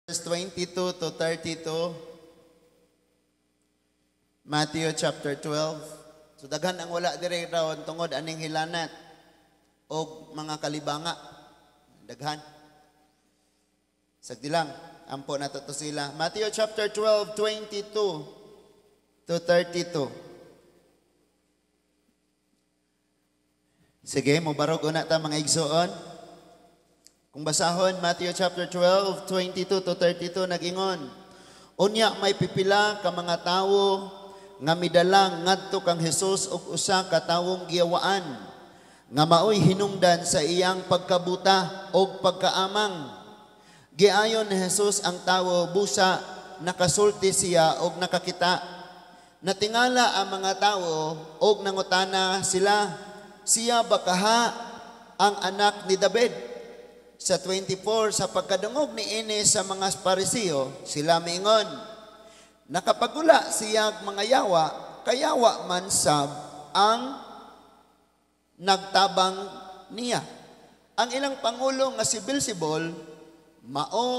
Verse 22 to 32, Matthew chapter 12. So daghan ang wala dire raw tungod aning hilanat o mga kalibanga. Daghan. Sagdi lang, ampo na to sila. Matthew chapter 12, 22 to 32. Sige, mubarog una ta mga igsoon. Kung basahon, Matthew chapter 12, 22 to 32, nag-ingon, unya may pipila ka mga tawo nga midalang ngadto kang Hesus og usa ka tawong giyawaan nga maoy hinungdan sa iyang pagkabuta og pagkaamang. Giayon ni Hesus ang tawo busa nakasulti siya og nakakita. Natingala ang mga tawo og nangutana sila, siya bakaha ang anak ni David? Sa 24, sa pagkadungog ni ini sa mga Parisiyo, sila miingon, nakapagula siya mga yawa, kayawa man sab ang nagtabang niya. Ang ilang pangulo nga si Beelzebul, mao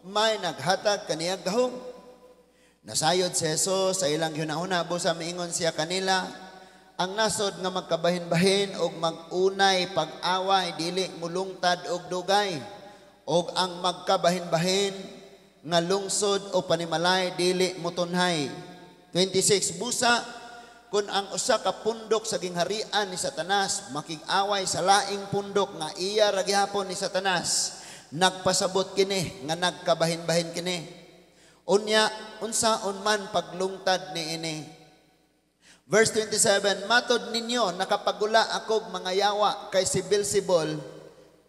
may naghatag kaniyang gahom. Nasayod si Jesus sa ilang hunahuna, busa miingon siya kanila, ang nasod nga magkabahin-bahin og mag-unay pag-away dili mulungtad og dugay, og ang magkabahin-bahin nga lungsod o panimalay dili mutunhay. 26, busa kun ang usa ka pundok sa gingharian ni Satanas makig-away sa laing pundok nga iya ra gihapon ni Satanas, nagpasabot kini nga nagkabahin-bahin kini. Unya unsaon man paglungtad ni ini. Verse 27, matod ninyo, nakapagula akog mga yawa kay si Beelzebul,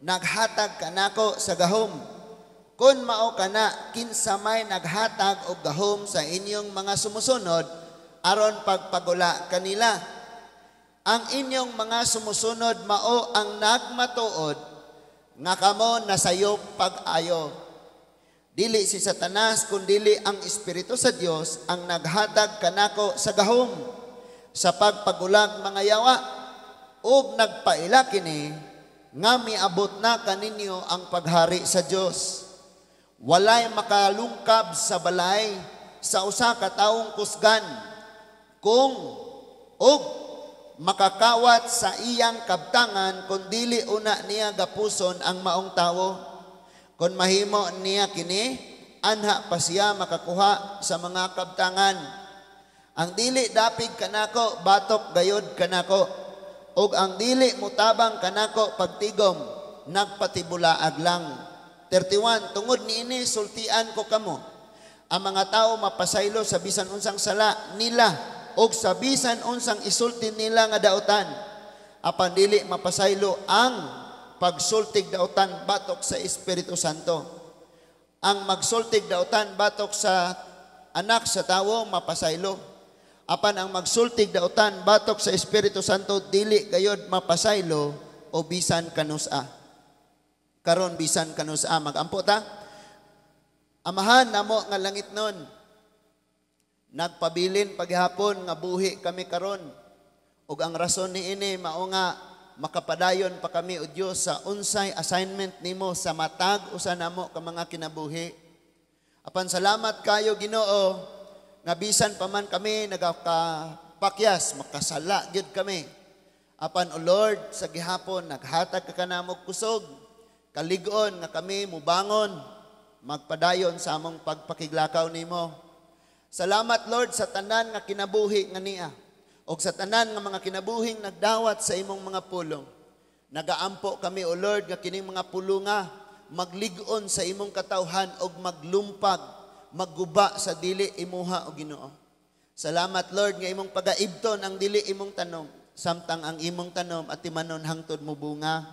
naghatag kanako sa gahom. Kun mao kana, kinsa may naghatag og gahom sa inyong mga sumusunod, aron pagpagula kanila. Ang inyong mga sumusunod mao ang nagmatuod, nga kamo nasayop pag-ayo. Dili si Satanas, kundili ang Espiritu sa Dios ang naghatag kanako sa gahom. Sa pagpagulag mga yawa, ug nagpaila kini, nga miabot na kaninyo ang paghari sa Dios. Walay makalungkab sa balay sa usa ka tawong kusgan, kung ug makakawat sa iyang kabtangan kung dili una niya gapuson ang maong tawo. Kung mahimo niya kini, anha pa siya makakuha sa mga kabtangan. Ang dili dapig kanako, batok gayod kanako. Og ang dili mutabang kanako pagtigom, nagpatibulaag lang. 31, tungod niini sultian ko kamo. Ang mga tao mapasaylo sa bisan unsang sala nila, og sa bisan unsang isulti nila nga dautan. Apan dili mapasaylo ang pagsultig dautan batok sa Espiritu Santo. Ang magsultig dautan batok sa anak sa tawo mapasaylo. Apan ang magsultig dautan batok sa Espiritu Santo dili gayod mapasaylo o bisan kanusa. Karon bisan kanusa magampo ta. Amahan namo nga langit nun. Nagpabilin paghapon nga buhi kami karon. Ug ang rason niini mao nga makapadayon pa kami o Dios sa unsay assignment nimo sa matag usa namo ka mga kinabuhi. Apan salamat kayo Ginoo nga bisan pa man kami nagakapakyas, makasala gyud kami. Apan o Lord, sa gihapon naghatag ka kanamog kusog, kalig-on nga kami mubangon, magpadayon sa among pagpakiglakaw nimo. Salamat Lord sa tanan nga kinabuhi nga niya, og sa tanan nga mga kinabuhing nagdawat sa imong mga pulong. Nagaampo kami o Lord nga kining mga pulunga maglig-on sa imong katawhan og maglumpag, magguba sa dili imuha o Ginoo. Salamat Lord nga imong pagaibton ang dili imong tanom, samtang ang imong tanom at timanon hangtod mo bunga.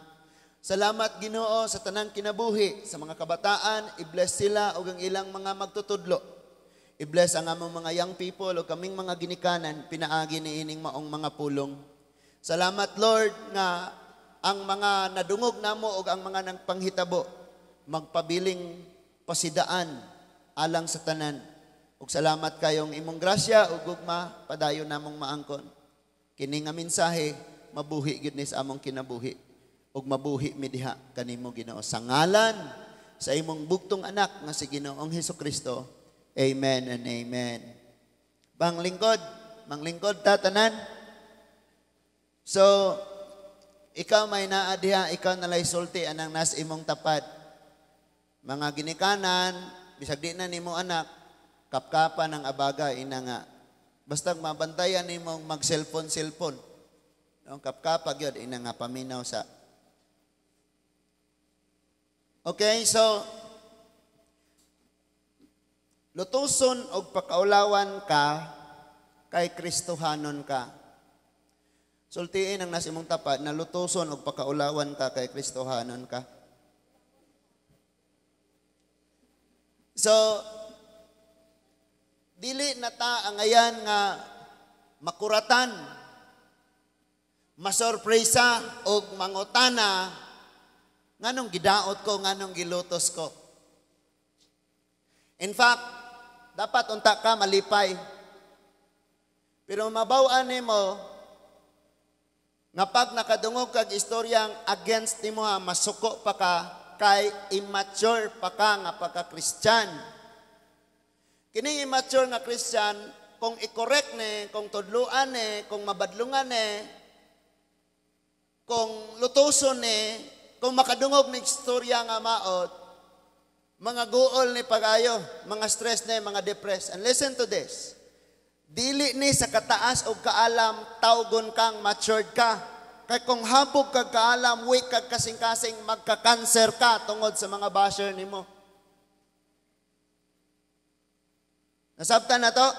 Salamat Ginoo sa tanang kinabuhi, sa mga kabataan, i-bless sila o ang ilang mga magtutudlo. I-bless ang among mga young people o kaming mga ginikanan, pinaagi ni ining maong mga pulong. Salamat Lord nga ang mga nadungog namo o ang mga nagpanghitabo, magpabiling pasidaan alang sa tanan. Ug salamat kayong imong grasya ug gugma padayon namong maangkon. Kini nga mensahe mabuhi gyud ni sa among kinabuhi ug mabuhi mi diha kanimo Ginoo sa ngalan sa imong bugtong anak nga si Ginoong Hesukristo. Amen and amen. Manglingkod ta tanan. So, ikaw may naadiha, ikaw nalay sulti anang nas imong tapad. Mga ginikanan, bisag di na nimo anak, kapkapan ang abaga, ina nga. Basta mabantayan nimong mag-cellphone. Ang kapkapag yun, ina nga paminaw sa. Okay, so, lutuson og pakaulawan ka, kay Kristohanon ka. Sultiin ang nas imong tapat na lutuson og pakaulawan ka, kay Kristohanon ka. So, dili na ta ang ayan nga makuratan, masorpresa o mangutana nganong gidaot ko, nganong gilutos ko. In fact, dapat unta ka malipay. Pero mabaw-an nimo nga pag nakadungog kag istoryang against nimo ha, masuko pa ka kay immature pa ka nga pagka-Kristyan. Kining immature nga Christian, kung i-correct ne, kung tudluan ne, kung mabadlungan ne, kung lutuson ne, kung makadungog ni istorya nga maot, mga guol ni pagayo, mga stress ne, mga depressed. And listen to this. Dili ni sa kataas o kaalam, tawgon kang matured ka. Kaya kung hapog kag kaalam, weak kag kasing-kasing, magka-cancer ka tungod sa mga basher nimo. Nasabtan na to?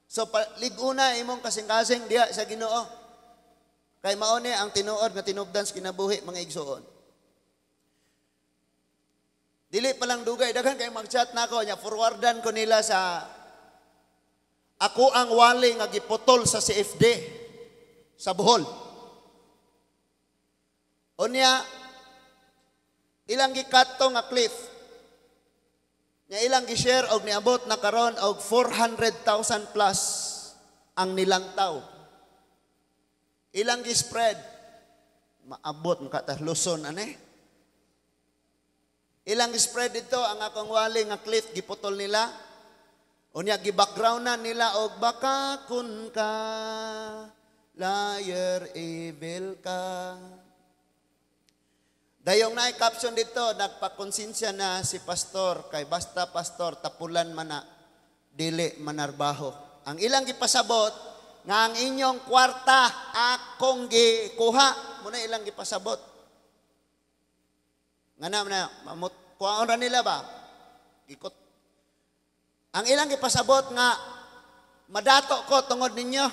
So, liguna imong kasing-kasing diya sa Ginoo. Kay maone ang tinuod nga tinubdan sa kinabuhi mga igsuon. Dili pa lang dugay, daghan kay mag-chat nako nya forwardan ko nila sa ako ang wali nga giputol sa CFD sa Bohol. Unya ilang gikatto nga cliff. Nya ilang gi-share og niabot na karon og 400,000 plus ang nilangtaw. Ilang gi-spread, maabot makatah Luzon ane. Ilang gi-spread dito ang akong wali nga cliff giputol nila. Unya gi-backgroundan nila og baka kun ka liar evil ka. Dayong naay caption dito, nagpakonsensya na si pastor kay basta pastor tapulan man na dili manarbaho. Ang ilang gipasabot nga ang inyong kwarta akong gikuha, muna ilang gipasabot. Nga na kuhaon ra nila ba? Ikot. Ang ilang gipasabot nga madato ko tungod ninyo.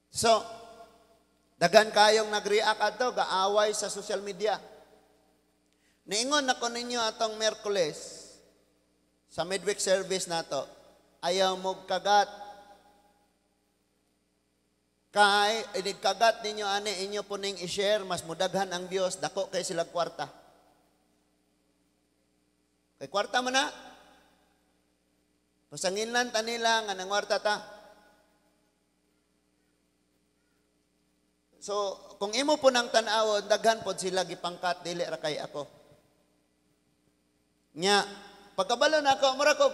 So, dagan kayong nag-react ato, gaaway sa social media. Niingon na ko ninyo atong Miyerkules sa midweek service nato. Ayaw mo kagat. Kay, inigkagat ninyo, inyo po ning i-share, mas mudaghan ang Diyos, dako kay sila kwarta. Kay kwarta mo na. Pasanginlan ta nila, nga nang kwarta ta. So, kung imo po nang tanawon, daghan po sila gipangkat, dili ra kay ako. Nya, pagkabalo na ako, mura ko,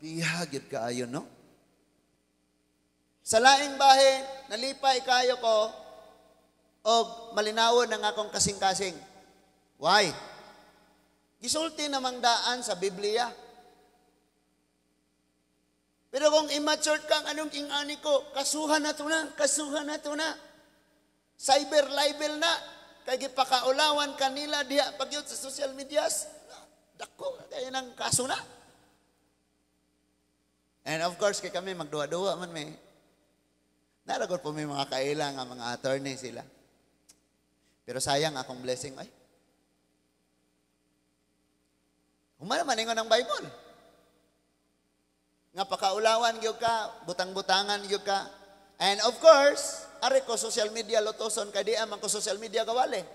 bihagid kaayo, no? Sa laing bahin, nalipay kayo ko o malinawon ng akong kasing-kasing. Why? Gisulti namang daan sa Biblia. Pero kung immature kang anong ingani ko, kasuhan na to na. Cyber libel na. Kaya gipakaulawan kanila diya pagyod sa social medias. Dako, kaya ng kaso na. And of course, kay kami magduwa-duwa man may. Naragot po may mga kailang nga mga attorney sila. Pero sayang akong blessing. Ay, humana man ingon ang Bible. Nga pakaulawan gyud ka, butang-butangan gyud ka. And of course, ari ko social media lutoson kay di man ko social media gawali.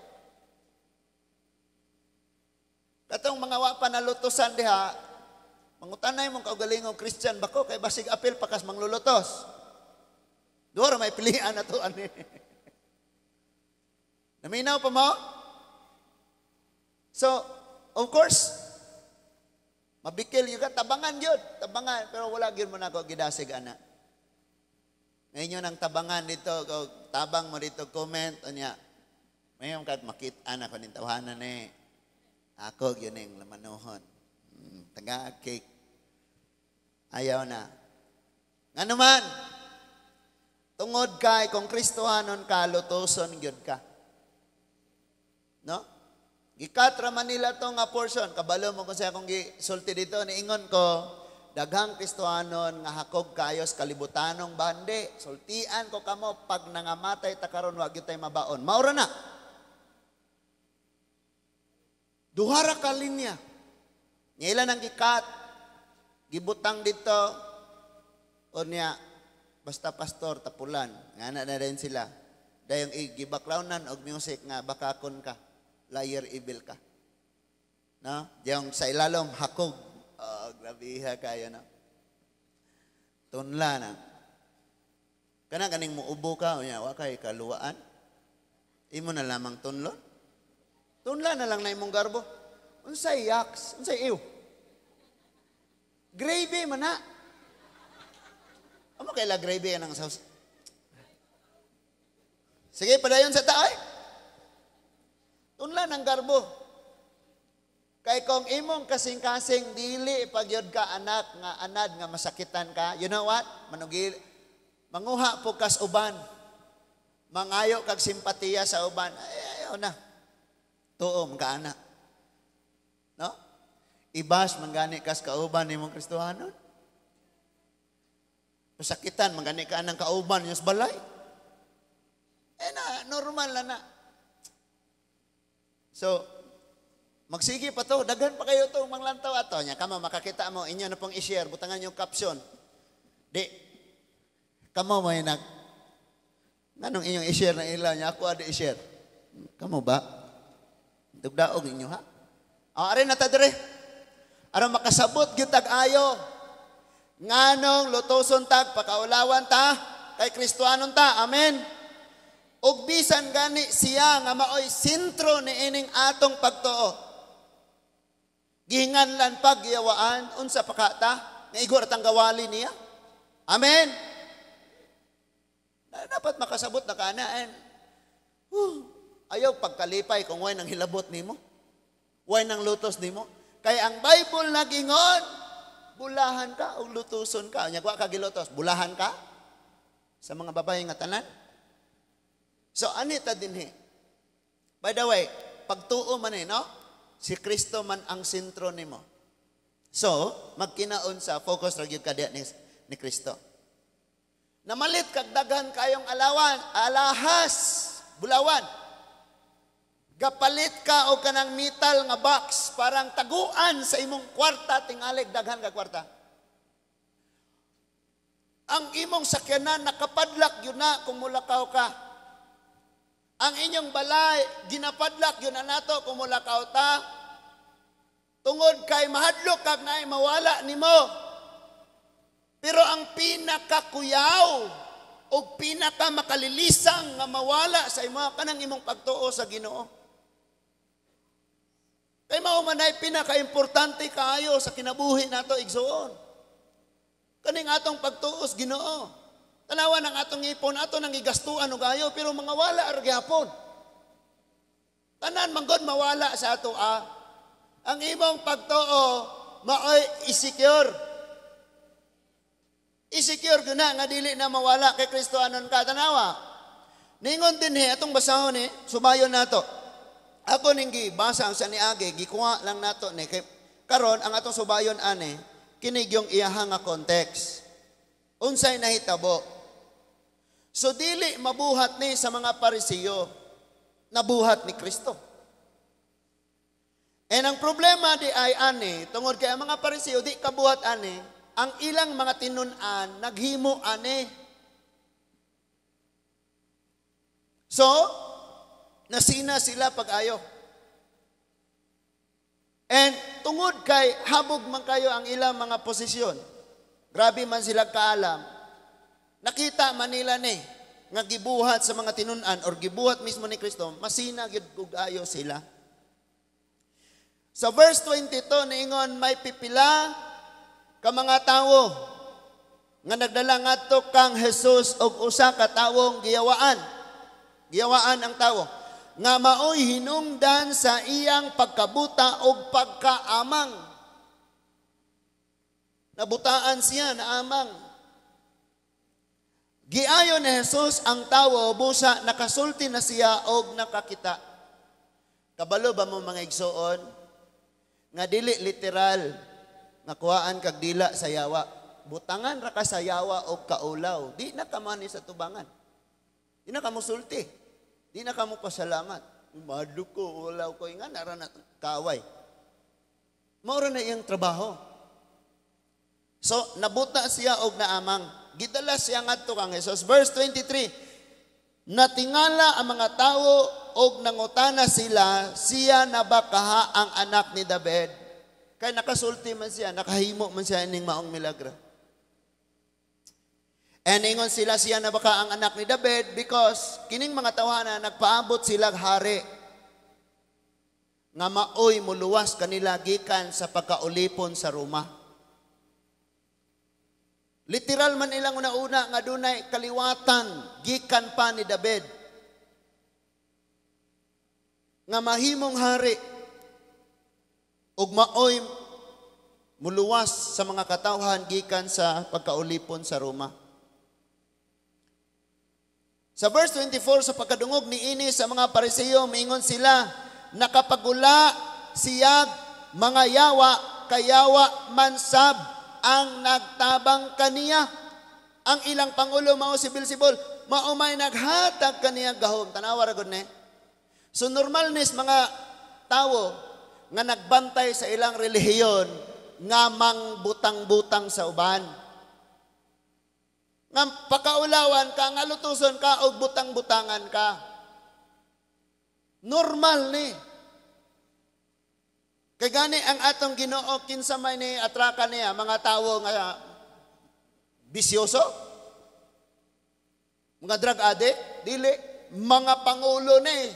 Katong mga wa pa nalutosan diha, mangutanay mong kaugalingong Christian bako kay basig apil pakas manglulutos. Duwara may pilihan na to ani. Naminaw pa mo? So, of course, mabikil yung ka, tabangan yun, tabangan, pero wala yun mo na ako gidasig, ana. Ngayon ang tabangan dito, tabang mo dito, comment, niya. Ngayon kahit makita na ko nintawanan ako, yun yung lamanuhon. Taga-cake. Ayaw na. Nga naman, tungod kay, kung Kristohanon ka, lutuson yun ka. No? Gikatra Manila to nga portion. Kabalo mo kung siya kung gisulti dito, niingon ko, daghang Kristohanon nga hakog kayos kalibutanong bande. Sultian ko kamo, pag nangamatay ta karon wag gyud tay mabaon. Maura na. Duhara ka linya. Ngayon ang gikat, gibutang dito, o niya, basta pastor, tapulan. Nga na rin sila. Dahil i-backgroundan og music nga, bakakon ka. Liar, evil ka. No? Yung sa ilalom, hakog. Oh, grabiha kayo, no? Tunla na. Kaning muubo ka, o niya, wakay kaluwaan. Imo na lamang tunlon. Tunla na lang na imong garbo. Unsay yaks, unsay iw. Gravy man na. Amo kaila gravy anang sauce. Sige, padayon sa taay. Tunla ng garbo. Kay kung imong kasing-kasing dili pagyod ka anak nga anad nga masakitan ka, you know what? Manguha po kas uban. Mangayo kag simpatiya sa uban. Ayaw na. Tuom ka anak. No? Ibas mangani kas kauban nimong Kristohanon. Masakitan mangani ka anang kauban yung balay. Normal na. So, magsige pa to, daghan pa kayo to, manglantaw ato nya. Kamo makakita mo, inyo na pong i-share, butangan yung caption. Di, kamo mo yung nanong inyong i-share na ilaw niya, ako ada i-share. Kamo ba? Dugdaog inyo ha? Are na ta dire. Aron makasabot gyud tag ayo. Nganong lutoson tag pakaulawan ta kay Kristohanon ta. Amen. Ug bisan gani siya nga maoy sentro ni ining atong pagtuo. Gihinganlan pagyawaan unsa pa kata nga igor tang gawali niya. Amen. Dapat makasabot na kanaan. Ayaw pagkalipay kung way nang hilabot nimo. Way nang lutos nimo. Kaya ang Bible nagingon, bulahan ka o lutuson ka. Nya wa ka gilutos, bulahan ka sa mga babae nga tanan. So, anita dinhi. By the way, pagtuo man no? Si Kristo man ang sentro nimo. So, magkinaon sa focus ra gyud ka ni Kristo. Namalit kag daghan kayong alahas, bulawan. Gapalit ka o kanang metal nga box, parang taguan sa imong kwarta, tingalig daghan ka kwarta. Ang imong sakyanan nakapadlak yun na kung mulakaw ka. Ang inyong balay, ginapadlak yun na nato kung mulakaw ta. Tungod kay mahadlok kag naay mawala nimo. Pero ang pinakakuyaw o pinakamakalilisang nga mawala sa imo kanang imong pagtuo sa Ginoo. Kay mao man ay pinaka-importante kaayo sa kinabuhi nato igsoon. Kaning atong pagtuos Ginoo. Tanawan ang atong ipon ato nang igastuan og ayo pero mga wala ra gyapon. Tanan manggod mawala sa ato Ang imong pagtuo maoy i-secure. I-secure gyud na nga dili na mawala kay Kristohanon ka tanawa. Ningon dinhi atong basahon sumayon nato. Ako ning gibasa ang sa niagi, gikuha lang nato ni kay karon ang atong subayon ani kinig yung iyaha nga context. Unsay nahitabo? So dili mabuhat ni sa mga Parisiyo, nabuhat ni Kristo. And ang problema di ay ani, tungod kay ang mga Parisiyo di kabuhat ani, ang ilang mga tinun-an naghimo ani. So, nasina sila pag-ayo. And tungod kay habog man kayo ang ilang mga posisyon. Grabe man sila kaalam. Nakita man nila ni nga gibuhat sa mga tinun-an or gibuhat mismo ni Kristo, masina gyud ug ayo sila. Sa verse 22 niingon may pipila ka mga tawo nga nagdala ngadto kang Jesus og usa ka tawong giyawaan. Giyawaan ang tawo nga maoy hinungdan sa iyang pagkabuta og pagkaamang. Nabutaan siya na amang. Giayo ni Jesus ang tawo busa nakasulti na siya og nakakita. Kabalo ba mo mga igsoon nga dili literal nga kuhaan kag dila sa yawa. Butangan ra ka sa yawa og kaulaw. Di na ka man sa tubangan. Di na ka musulti. Di na ka mo pasalamat. Madlo ko, ulaw ko, nga nara na kaway. Maura na iyang trabaho. So, nabuta siya og naamang. Gidala siya ngadto kang Jesus. Verse 23, natingala ang mga tao og nangutana sila, siya na ba kaha ang anak ni David? Kaya nakasulti man siya, nakahimo man siya ining maong milagro. And ingon sila siya na baka ang anak ni David because kining mga tawanan nagpaabot sila hari nga maoy muluwas kanila gikan sa pagkaulipon sa Roma. Literal man ilang una-una nga dunay kaliwatan gikan pa ni David nga mahimong hari ug maoy muluwas sa mga katawhan gikan sa pagkaulipon sa Roma. Sa verse 24, sa pagkadungog ni ini sa mga Pariseo, mingon sila, nakapagula siyag mga yawa, kayawa mansab ang nagtabang kaniya. Ang ilang pangulo mao si Beelzebul, maumay naghatag kaniya gahom. Tanawa ra gud ni. So normal nis mga tawo nga nagbantay sa ilang relihiyon nga mangbutang-butang sa uban. Nga pakaulawan ka, nga lutuson ka, o butang-butangan ka. Normal ni. Kaya gani ang atong Ginoo kinsa may ni atraka niya, mga tawo nga bisyoso, mga drug addict, dili, mga pangulo ni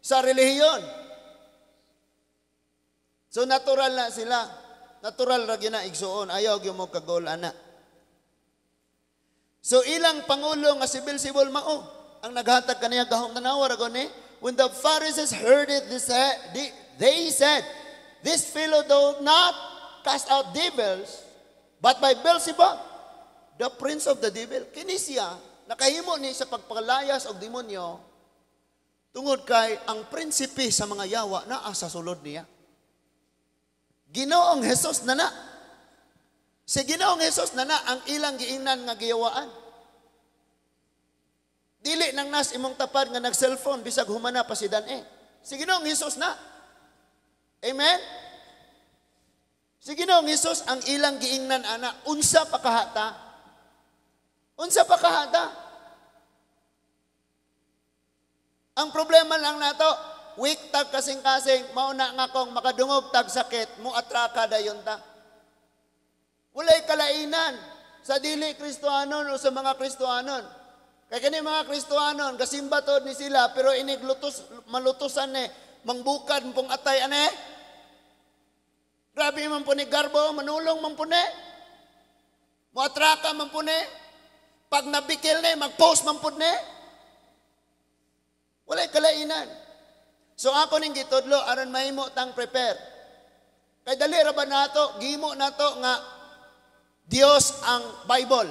sa relihiyon. So natural na sila. Natural ra gina igsuon, ayaw gyud mo kagol ana. So ilang pangulo nga si Beelzebul mao ang naghatag kaniya gahom. Tanawa ra gani, when the Pharisees heard it, they said, this fellow doth not cast out devils, but by Beelzebub, the prince of the devil. Kini siya nakahimo ni sa pagpalayas og demonyo tungod kay ang prinsipe sa mga yawa naa sa sulod niya. Ginoong Jesus na na. Si Ginoong Jesus na na ang ilang giingnan nga giyawaan. Dili nang nas imong tapad nga nag-cellphone bisag humana pa si Dan-e. Si Ginoong Jesus na. Amen? Si Ginoong Jesus ang ilang giingnan ana. Unsa pa kahata? Unsa pa kahata? Ang problema lang nato, weak tag kasing-kasing, mauna nga kong makadungog tag sakit, mo atraka dayon ta. Walay kalainan sa dili Kristohanon o sa mga Kristohanon. Kaya kani mga Kristohanon, kasimba tod ni sila, pero malutusan ni, mangbukad pong atay ane. Grabe man po ni Garbo, manulong man po ni. Muatraka man po ni. Pag nabikil ni, mag-post man po ni. Walay kalainan. So ako ning gitudlo, aron mahimo tang prepare. Kay dali ra ba nato, gimo nato nga Dios ang Bible,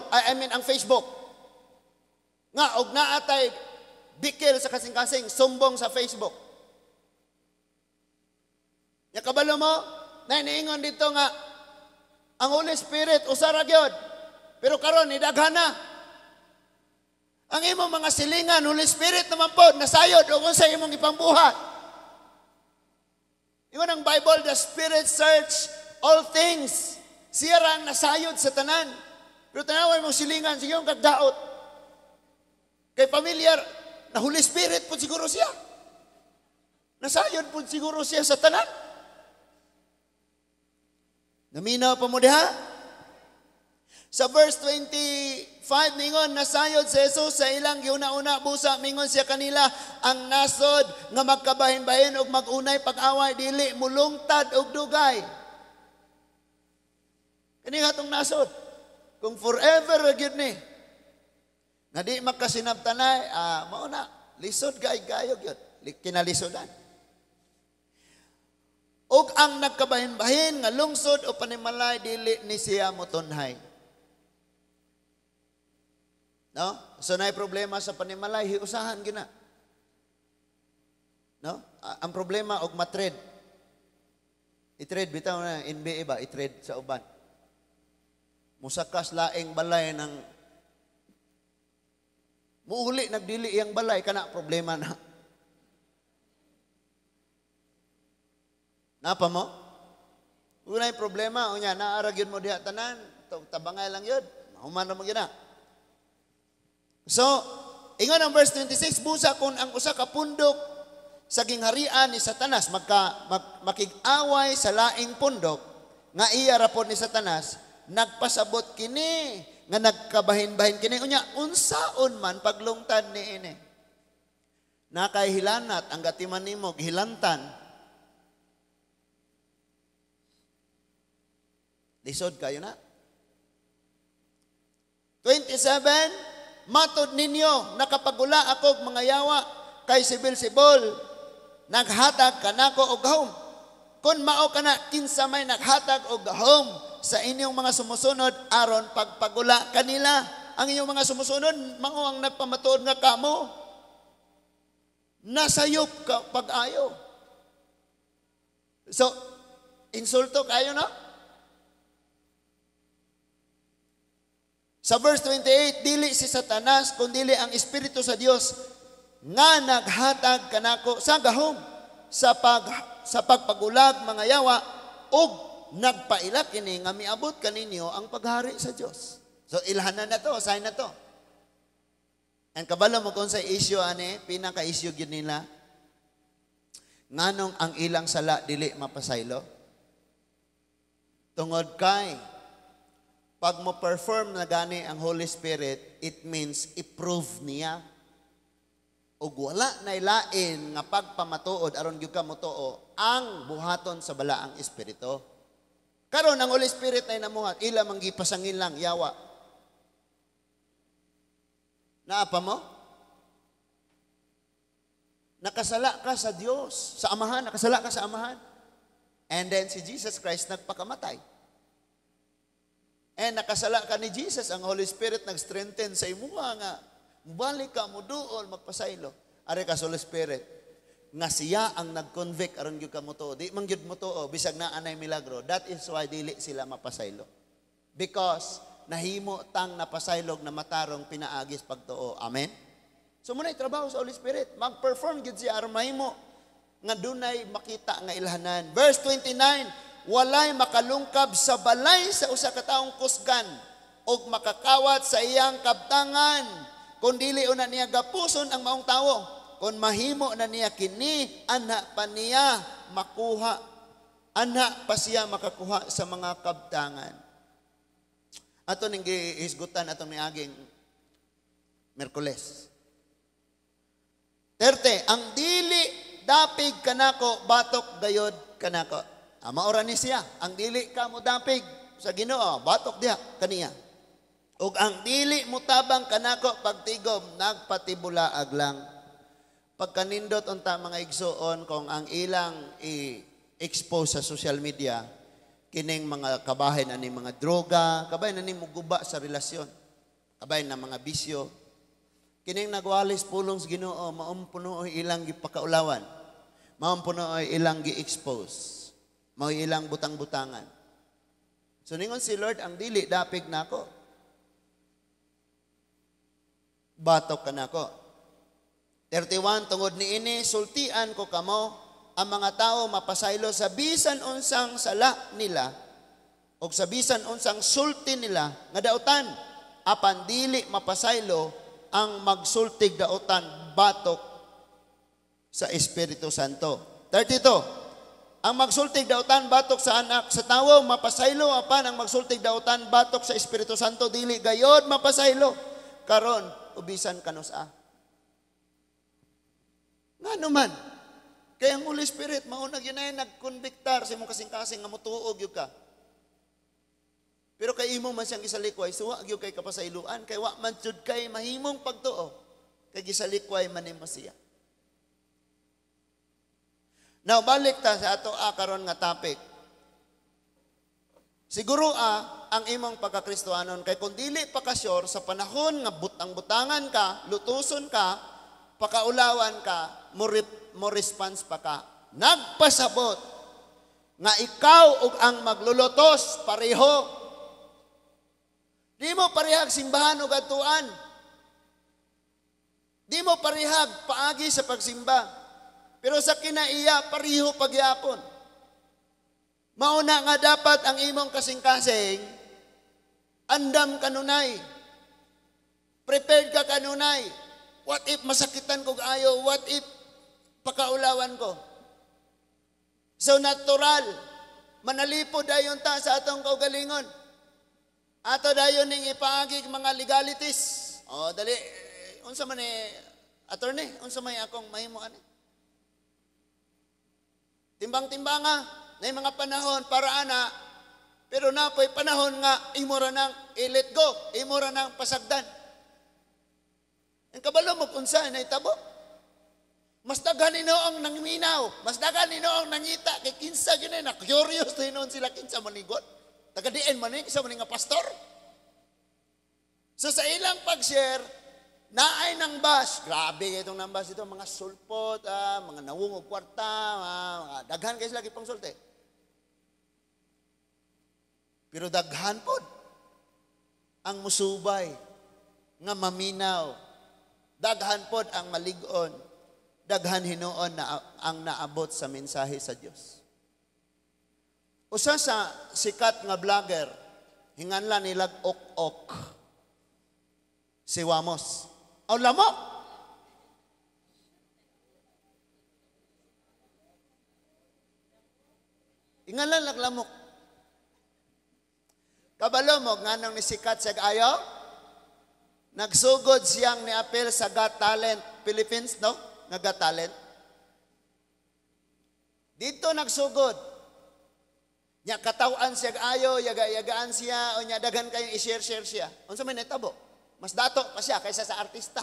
ang Facebook. Nga, og naatay bikil sa kasing-kasing, sumbong sa Facebook. Yakabalo mo, nainiingon dito nga, ang Holy Spirit, usara gyud. Pero karon nidaghan na. Ang imong mga silingan, Holy Spirit naman po, nasayod, o kung sa imong ipambuhat. Ingon ang Bible, the Spirit search all things. Siya ra ang nasayod sa tanan. Pero tanaway mong silingan, sige yung kagdaot. Kay familiar, na Holy Spirit po siguro siya. Nasayod po siguro siya sa tanan. Naminaw pa mo diha? Sa verse 25, mingon, nasayod si Jesus sa ilang giuna-una busa, mingon siya kanila, ang nasod nga magkabahin-bahin og magunay pag-away, dili mulungtad og dugay. Kani nga itong nasod, kung forever gyud ni, nga di makasinabtanay, mauna, lisod gayog yun, kinalisodan. Og ang nagkabahin-bahin nga lungsod o panimalay, dili ni siya motunhay. No? So na problema sa panimalay, hiusahan gina. No? Ang problema og matrade. I-trade bitaw na NBA ba, i-trade sa uban. Musakas laing balay ng muuli nagdili iyang balay kana problema na. Napa mo? Unay problema unya naara gyud mo diha tanan, tabangay lang yun. Mahuman ra mo gyud na. So, ingon ang verse 26, busa kung ang usa ka pundok sa gingharian ni Satanas makig-away sa laing pundok nga iya rapon ni Satanas, nagpasabot kini nga nagkabahin-bahin kini unya unsaon man paglungtad niini. Nakay hilanat ang gatiman nimo gihilantan. Lisod kayo na. 27, matod ninyo, nakapagula ako mga yawa kay si Beelzebul, naghatag kanako og gahom. Kung mao kana kinsa may naghatag og gahom sa inyong mga sumusunod aron pagpagula kanila, ang inyong mga sumusunod mao ang nagpamatuod nga kamo. Nasayop ka pag-ayo. So, insulto kayo na? Sa verse 28, dili si Satanas, kundi ang Espiritu sa Dios nga naghatag kanako sa gahom sa pagpagulag mga yawa ug nagpailak kini nga miabot kaninyo ang paghari sa Dios. So ilhanan na to, sign na to. And kabalo mo kung sa issue ani, pinaka-issue gyud nila. Nganong ang ilang sala dili mapasaylo? Tungod kay pag mo perform na gani ang Holy Spirit, it means i-prove niya. Ug wala na ilain nga pagpamatuod aron gyud ka motuo ang buhaton sa balaang espiritu. Karon ang Holy Spirit ay namuhat, ila man gipasangil lang yawa. Naapa mo? Nakasala ka sa Dios, sa Amahan, nakasala ka sa Amahan. And then si Jesus Christ nagpakamatay. And nakasala ka ni Jesus, ang Holy Spirit nag-strengthen sa imuha nga. Mubalik ka mo doon, magpasaylo. Are ka sa Holy Spirit. Nga siya ang nag-convict aron gyud ka mo to. Di man gyud mo to, bisag na anay milagro. That is why dili sila mapasaylo. Because nahimo tang napasaylog na matarong pinaagis pagtuo. Amen? So muna trabaho sa Holy Spirit. Mag-perform gyud siya aron mahimo nga dunay makita nga ilhanan. Verse 29, walay makalungkab sa balay sa usa ka taong kusgan og makakawat sa iyang kabtangan kun dili una niya gapuson ang maong tawo kun mahimo na niya kini anha pa niya makuha anha pa siya makakuha sa mga kabtangan. Ato ning gihisgutan atong niaging Miyerkules. 30, ang dili dapig kanako batok gayod kanako. Maora ni siya, ang dili ka mo dapig sa Ginoo, batok diha kaniya. Ug ang dili mo tabang kanako pagtigom, nagpatibulaag lang. Pagkanindot unta mga igsuon kung ang ilang i-expose sa social media, kining mga kabahin ani mga droga, kabahin ani muguba sa relasyon, kabahin na mga bisyo, kining nagwalis pulong sa Ginoo, maumpuno ilang gipakaulawan, maumpuno ilang gi-expose. Mao ilang butang-butangan. So ningon si Lord, ang dili dapig nako. Batok ka nako. 31, tungod niini sultian ko kamo ang mga tao mapasaylo sa bisan unsang sala nila o sa bisan unsang sulti nila nga dautan apan dili mapasaylo ang magsultig dautan batok sa Espiritu Santo. 32, ang magsultig dautan batok sa anak sa tawo mapasaylo apan ang magsultig dautan batok sa Espiritu Santo dili gayod mapasaylo karon ubisan kanusa. Ngano man kay ang Holy Spirit mao na gyud nagkonbiktar sa imong kasing-kasing nga motuog gyud ka. Pero kay imo man siyang gisalikway, suwa gyud kay kapasayloan kay wa man jud kay mahimong pagtuo kay gisalikway man nimo siya. Now balik ta sa ato karon nga topic. Siguro ang imong pagkakristohanon kay kung dili pa ka sure sa panahon nga butang-butangan ka, lutuson ka, pakaulawan ka, mo response pa ka. Nagpasabot nga ikaw ug ang maglulutos pareho. Di mo parihag simbahan o gatuan. Di mo parihag paagi sa pagsimba. Pero sa kinaiya, pariho pagyapon. Mauna nga dapat ang imong kasing-kasing, andam kanunay. Prepared ka kanunay. What if masakitan ko ayo? What if pakaulawan ko? So natural, manalipod dayon ta sa atong kaugalingon. Ato dayon ning ipaagi mga legalities. O dali unsa man ni attorney, unsa may akong mahimo ani? Timbang-timbanga na mga panahon para ana pero napoy panahon nga imo ra nang i-let go, imo ra nang pasagdan. Ang kabalo mo unsa na itabo? Mas daghan nino ang nangminaw, mas daghan nino ang nangita kay kinsa gyud na curious tinon sila kinsa manigot. Taga-diin man ni isa man nga pastor. So sa ilang pag-share, naay ng bus. Grabe itong nang bus ito, mga sulpot, mga nawungog kwarta, mga daghan kayo sila kipang sulte. Pero daghan po ang musubay, nga maminaw. Daghan po ang maligon. Daghan hinuon na ang naabot sa mensahe sa Diyos. Usa sa sikat nga vlogger, hinganlan nilag ok-ok. Si Wamos. Aw lamok. Hinganlan lamok. Kabalo mo nganong ni sikat siya ayo? Nagsugod siyang niapil sa Got Talent Philippines, no? Nga Got Talent. Dito nagsugod. Nya katawan siya ayo, yaga-yagaan siya, o nya daghan kayong i-share siya. Unsa man natabo? Mas dato pa siya kaysa sa artista.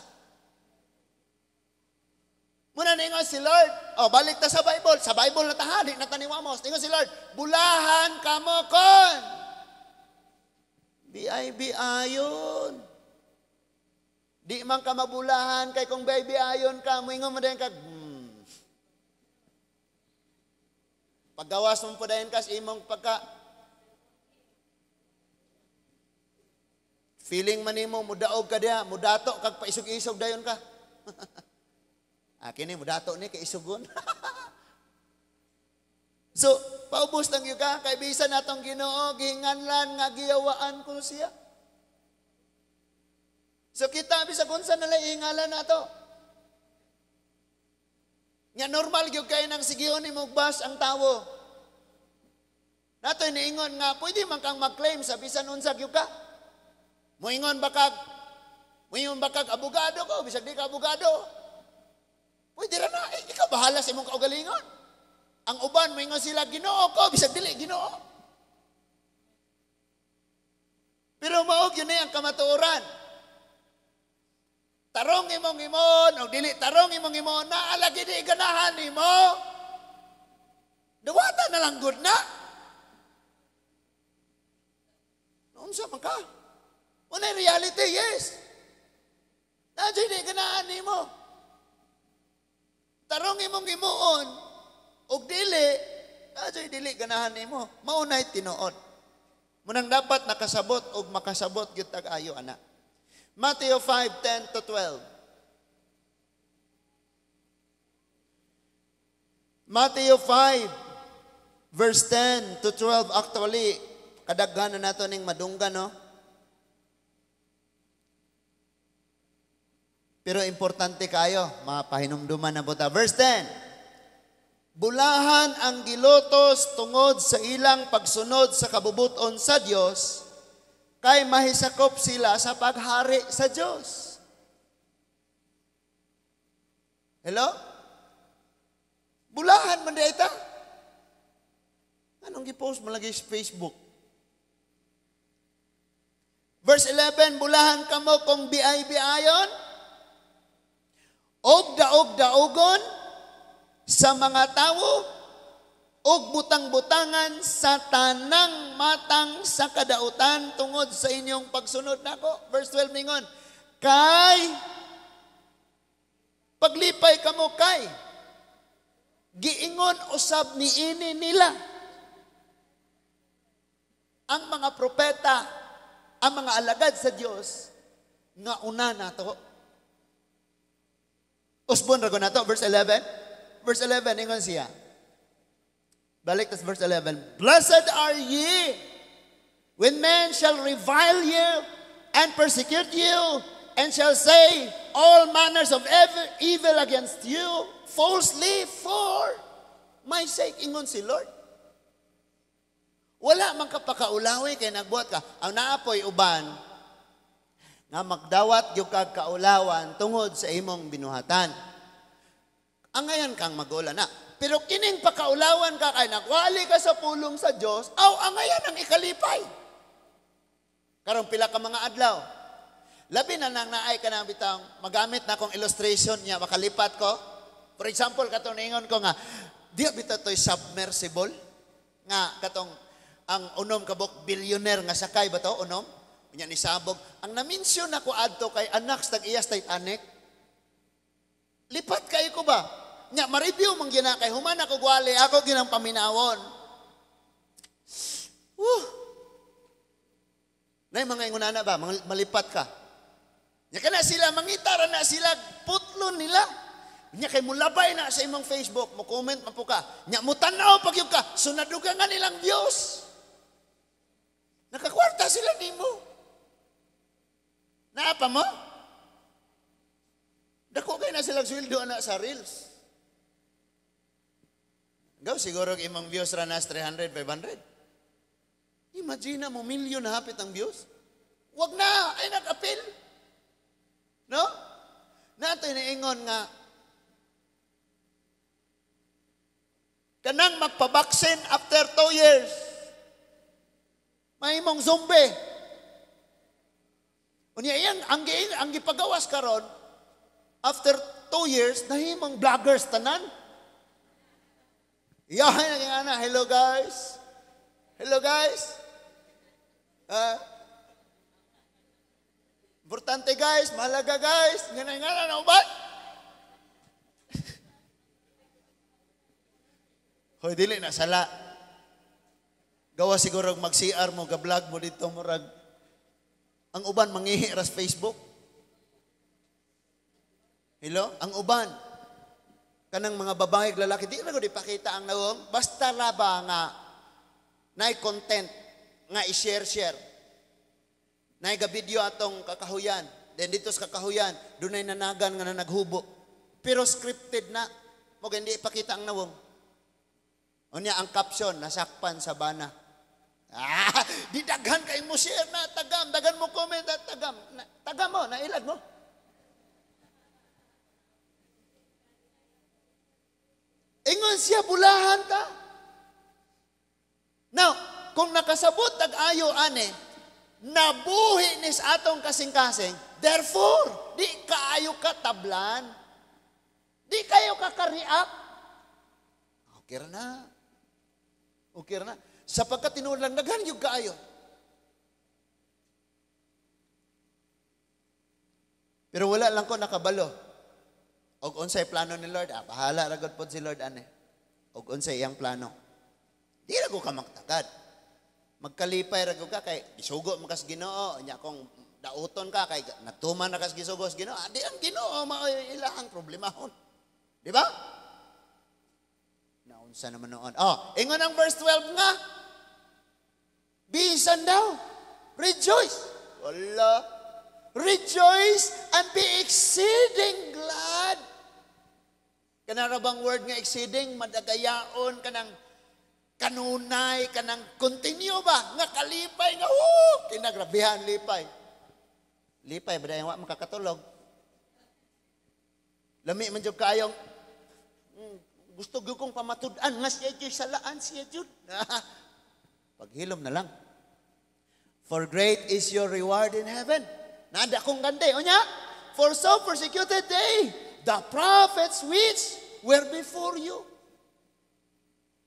Muna ningon si Lord, balik ta sa Bible. Sa Bible na tahadi na taniwamos. Ningon si Lord, bulahan kamo kon. Bi ayon. Di man ka mabulahan kay kung bi ayon ka, moingon mo din ka, paggawas mo po dahin kas imong pagka feeling man nimo mudaog ka diha, mudato kag paisog-isog dayon ka. Kini mudato ni kay isugon. So, paubos lang yung ka, kay bisan natong Ginoo gihinganlan nga giyawaan ko siya. So kita bisa kunsa na lang hingalan nato. Nga normal gyud kay nang sigihon ni mugbas ang tawo. Nato niingon nga pwede man kang mag-claim sa bisan unsa gyud ka. Moingon bakag abogado ko, bisag di ka abogado. Pwede ra na, ikaw bahala sa imong kaugalingon. Ang uban moingon sila Ginoo ko, bisag dili Ginoo. Pero mao gyud na ang kamatuoran. Tarong imong imon, o dili tarong imong imon, naalagi di ganahan nimo. Dawata na lang good na. Unsa man ka? Unay reality, yes. Nadyo di ganahan nimo. Tarong imong imuon, o dili, nadyo dili ganahan nimo. Maunay tinuod. Munang dapat nakasabot o makasabot gyud tag-ayo ana. Matthew 5:10 to 12. Matthew 5 verse 10 to 12 actually kadaghan na nato ning madunggan no. Pero importante kayo, mapahinumduman na buta. Verse 10. Bulahan ang gilotos tungod sa ilang pagsunod sa kabubuton sa Dios, kay mahisakop sila sa paghari sa Dios. Hello? Bulahan man di ita. Anong gipost mo lagi sa Facebook? Verse 11, bulahan kamo kung biay-biayon, og daog-daogon sa mga tawo, og butang-butangan sa tanang matang sa kadautan tungod sa inyong pagsunod nako. Verse 12 ningon, kay paglipay kamo kay giingon usab niini nila ang mga propeta, ang mga alagad sa Dios nga una nato. Usbon ra ko nato verse 11. Verse 11 ingon siya. Balik tas verse 11. Blessed are ye when men shall revile you and persecute you and shall say all manners of evil against you falsely for my sake. Ingon si Lord. Wala man ka pakaulawi kay nagbuhat ka. Ang naapoy uban nga magdawat gyud kag kaulawan tungod sa imong binuhatan. Angayan kang magula na. Pero kining pakaulawan ka kay nagwali ka sa pulong sa Dios, angayan ang ikalipay. Karong pila ka mga adlaw. Labi na nang naay ka na bitang magamit na kong illustration niya makalipat ko. For example, katong ningon ko nga, di bitaw toy submersible nga katong ang unom kabok billionaire nga sakay ba to unom? Unya ni sabog. Ang na-mention ako adto kay anak sa iyas Titanic. Lipat kay ko ba? Nya ma-review man gina kay human ako gwali ako ginang paminawon. Nay mga ingunana ba malipat ka. Nya kana sila mangitara na sila putlon nila. Nya kay mulabay na sa imong Facebook, mo comment man po ka. Nya mo tan-aw pag yung ka sunadugan nga nilang Dios. Nakakwarta sila nimo. Naapa mo? Dako kay na silang sweldo ana sa Reels. Gaw siguro imong views ra nas 300, 500. Imagine mo milyon na hapit ang views. Wag na ay nag-appeal. No? Nato iniingon nga kanang magpabaksin after 2 years. Mahimong zombie. Unya iyang ang gipagawas karon after 2 years nahimong vloggers tanan. Yahay na kaya na, hello guys. Hello guys. Importante guys, mahalaga guys. Nga na ubat. Hoy, dili na sala. Gawa siguro mag-CR mo, ga-vlog mo dito, murag. Ang uban, mangihi ras Facebook. Hello? Ang uban. Kanang mga babae lalaki, di na ko dipakita ang nawong. Basta raba nga, naay content, nga i-share. Naay ga-video atong kakahuyan. Then dito sa kakahuyan, dunay nanagan nga na naghubo. Pero scripted na. Huwag hindi ipakita ang nawong. Unya ang caption, nasakpan sa bana. Di daghan kay mo share na, tagam. Dagan mo comment at tagam. Tagam mo, nailad mo. Ingon siya, bulahan ta. Now, kung nakasabot ag-ayo ane, nabuhi ni sa atong kasing-kasing, therefore, di kaayo ka tablan. Di kayo kakariak. Okay na. Okay na. Sapagkat tinulang daghan yung kaayo. Pero wala lang ko nakabalo. Og unsay plano ni Lord, bahala ragod pod si Lord ane. Og unsay iyang plano. Di ra ko ka magtakad. Magkalipay ra ka kay isugo mo kas Ginoo, nya kung dauton ka kay natuman na kas gisugo sa Ginoo, di ang Ginoo mao ilahang problemahon. Di ba? Naunsa naman noon. Ingon ang verse 12 nga. Bisan daw. Rejoice. Wala. Rejoice and be exceeding glad. Kanarabang word nga exceeding, madagayaon, kanang kanunay, kanang continue ba? Nga kalipay, nga kinagrabihan lipay. Lipay, ba dahil makakatulog? Lami man jud kayong, gusto ko kong pamatud-an, nga siya jud salaan, siya jud. Paghilom na lang. For great is your reward in heaven. Nada kong ganda. O niya, for so persecuted they, the prophets which were before you.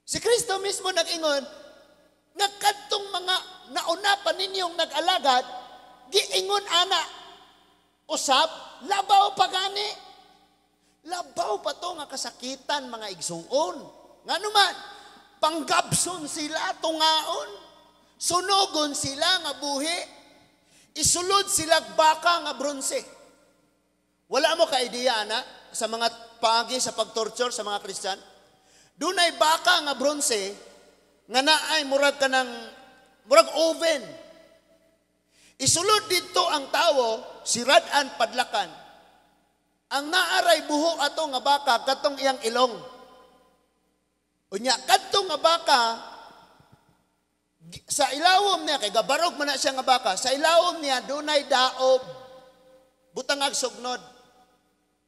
Si Kristo mismo nag-ingon, nga kadtong mga nauna pa ninyong nag-alagad, giingon ana, usab, labaw pa gani. Labaw pa to nga kasakitan mga igsuon. Nga naman, panggabson sila, tungaon, sunogon sila nga buhi, isulod sila baka nga bronse. Wala mo ka-idea na sa mga pagi sa pagtorture sa mga Kristiyan? Dunay baka nga bronse nga naay murag kanang murag oven. Isulod dito ang tawo, siradan padlakan. Ang naaray buho ato nga baka katong iyang ilong. Unya kadtong nga baka sa ilawom niya kay gabarog man na siya nga baka, sa ilawom niya dunay daob butang ag sugnod.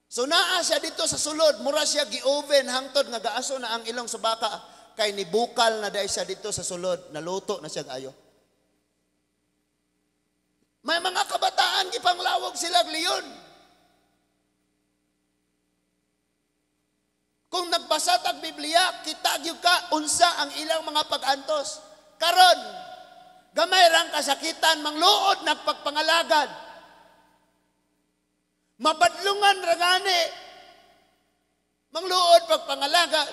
So naa siya dito sa sulod, mura siya gi-oven hangtod nga gaaso na ang ilong sa baka kay nibukal na dai siya dito sa sulod, naluto na siya ayo. May mga kabataan gipanglawog sila leon. Kung nagbasa tag Biblia, kita gyud ka unsa ang ilang mga pag-antos. Karon, gamay rang kasakitan mangluod nagpagpangalagad. Mabadlungan ragani. Mangluod pagpangalagad.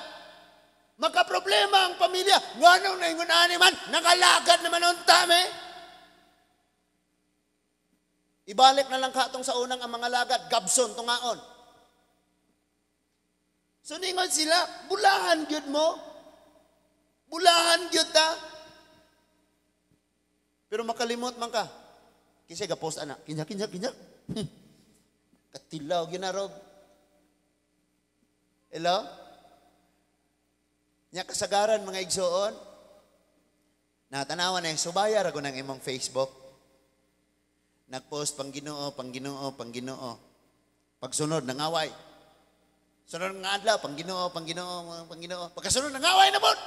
Makaproblema ang pamilya. Nganong naingon ani man, nakalagad naman unta me. Ibalik na lang katong sa unang ang mga lagad, gabson tungaon. So ningon sila, bulahan gyud mo. Bulahan gyud ta. Pero makalimot man ka. Kisay ga-post ana, kinyak. Katilaw ginarog. Hello? Nya kasagaran mga igsoon. Natanawan na subaya ra ko ng imong Facebook. Nagpost pang Ginoo. Pagsunod nangaway. Sunod nga adlaw pang Ginoo. Pagkasunod nangaway na pod.